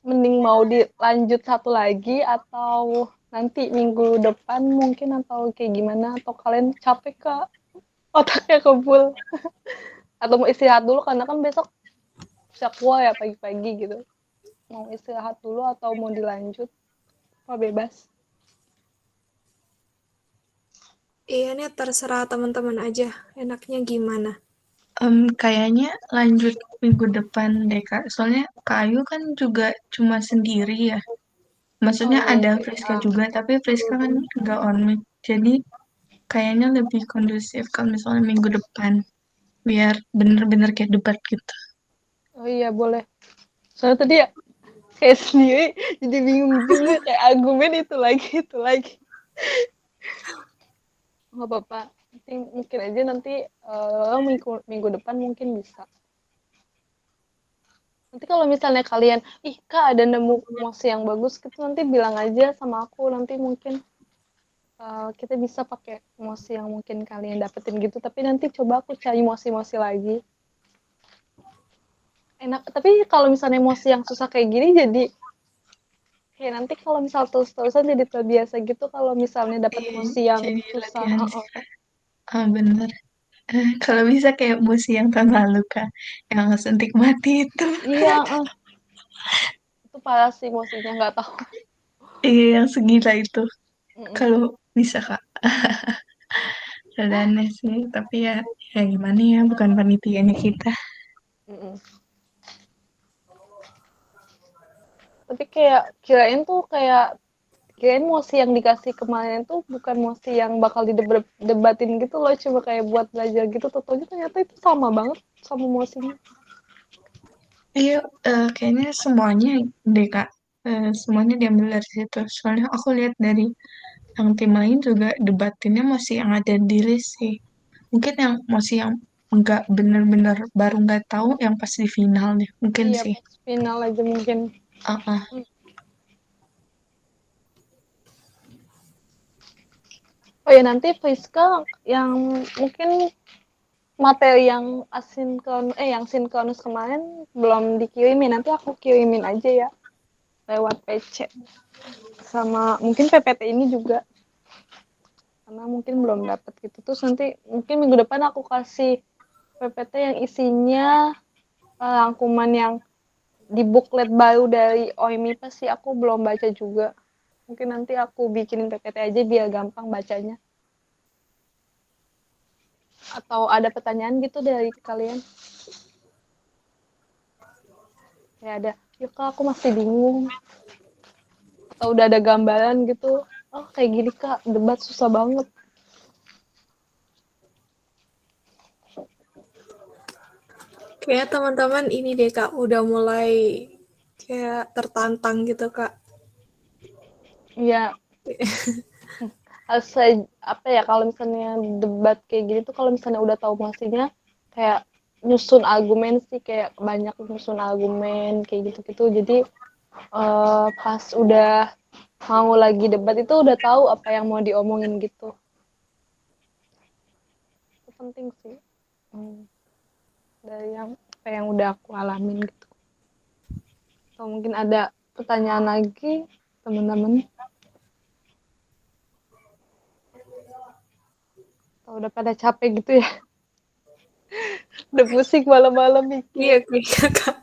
mending mau dilanjut satu lagi atau nanti minggu depan mungkin, atau kayak gimana, atau kalian capek Kak? Otaknya kebul. Atau mau istirahat dulu karena kan besok sekolah ya pagi-pagi gitu. Mau istirahat dulu atau mau dilanjut? Apa bebas? Iya, nih terserah teman-teman aja. Enaknya gimana? Kayaknya lanjut minggu depan deh, Kak. Soalnya Kak Ayu kan juga cuma sendiri ya. Maksudnya Oh, ada iya. Friska juga, tapi Friska kan nggak on mic. Jadi kayaknya lebih kondusif kalau misalnya minggu depan. Biar bener-bener kayak debat gitu. Oh iya boleh. Soalnya tadi ya kayak sendiri jadi bingung juga, kayak argumen itu lagi. Nggak apa-apa. Nanti mungkin aja nanti minggu depan mungkin bisa. Nanti kalau misalnya kalian, ih Kak ada nemu mosi yang bagus gitu, nanti bilang aja sama aku, nanti mungkin kita bisa pakai mosi yang mungkin kalian dapetin gitu, tapi nanti coba aku cari mosi-mosi lagi. Enak, tapi kalau misalnya mosi yang susah kayak gini jadi kayak nanti kalau misal terus-terusan jadi terbiasa gitu kalau misalnya dapat mosi yang Jadi susah. latihan sih, Kak. Bener. Kalau bisa kayak musi yang tahun lalu, Kak. Yang sentik mati itu. Iya, itu parah sih mosinya, nggak tahu. Iya, yang segila itu. Kalau bisa, Kak. Rada aneh sih, tapi ya gimana ya, bukan panitianya kita. Mm-mm. Tapi kayak kirain mosi yang dikasih kemarin tuh bukan mosi yang bakal didebatin gitu loh, cuma kayak buat belajar gitu. Totonya ternyata itu sama banget sama mosinya. Iya, kayaknya semuanya deh Kak. Semuanya diambil dari situ. Soalnya aku lihat dari yang tim lain juga debatinnya masih yang ada di list sih. Mungkin yang masih yang nggak bener-bener baru nggak tahu yang pas di final deh. Mungkin Iya, sih. pas final aja mungkin. Uh-uh. Oh ya, nanti Friska yang mungkin materi yang yang sinkronus kemarin belum dikirimin, nanti aku kirimin aja ya lewat PC sama mungkin PPT ini juga karena mungkin belum dapat gitu. Terus nanti mungkin minggu depan aku kasih PPT yang isinya rangkuman yang di booklet baru dari OIMI, pasti aku belum baca juga. Mungkin nanti aku bikinin PPT aja biar gampang bacanya. Atau ada pertanyaan gitu dari kalian? Kayak ada, ya Kak, aku masih bingung. Atau udah ada gambaran gitu. Oh, kayak gini Kak, debat susah banget. Kayak teman-teman ini deh Kak, udah mulai kayak tertantang gitu Kak. Iya. Apa ya, kalau misalnya debat kayak gini tuh kalau misalnya udah tahu masinya kayak nyusun argumen sih, kayak banyak nyusun argumen kayak gitu-gitu. Jadi pas udah mau lagi debat itu udah tahu apa yang mau diomongin gitu. Itu penting sih. Dari apa yang udah aku alamin gitu. Atau mungkin ada pertanyaan lagi teman-teman? Atau udah pada capek gitu ya? Udah pusing malam-malam Iya mikir. Kak.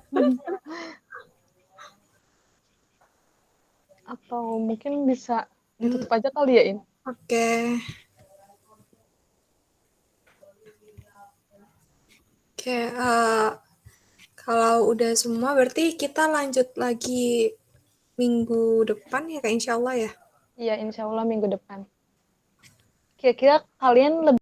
Atau mungkin bisa ditutup aja kali ya, In? Oke. Oke, kalau udah semua berarti kita lanjut lagi minggu depan ya Kak, insya Allah ya? Iya, insya Allah minggu depan. Kira-kira kalian lebih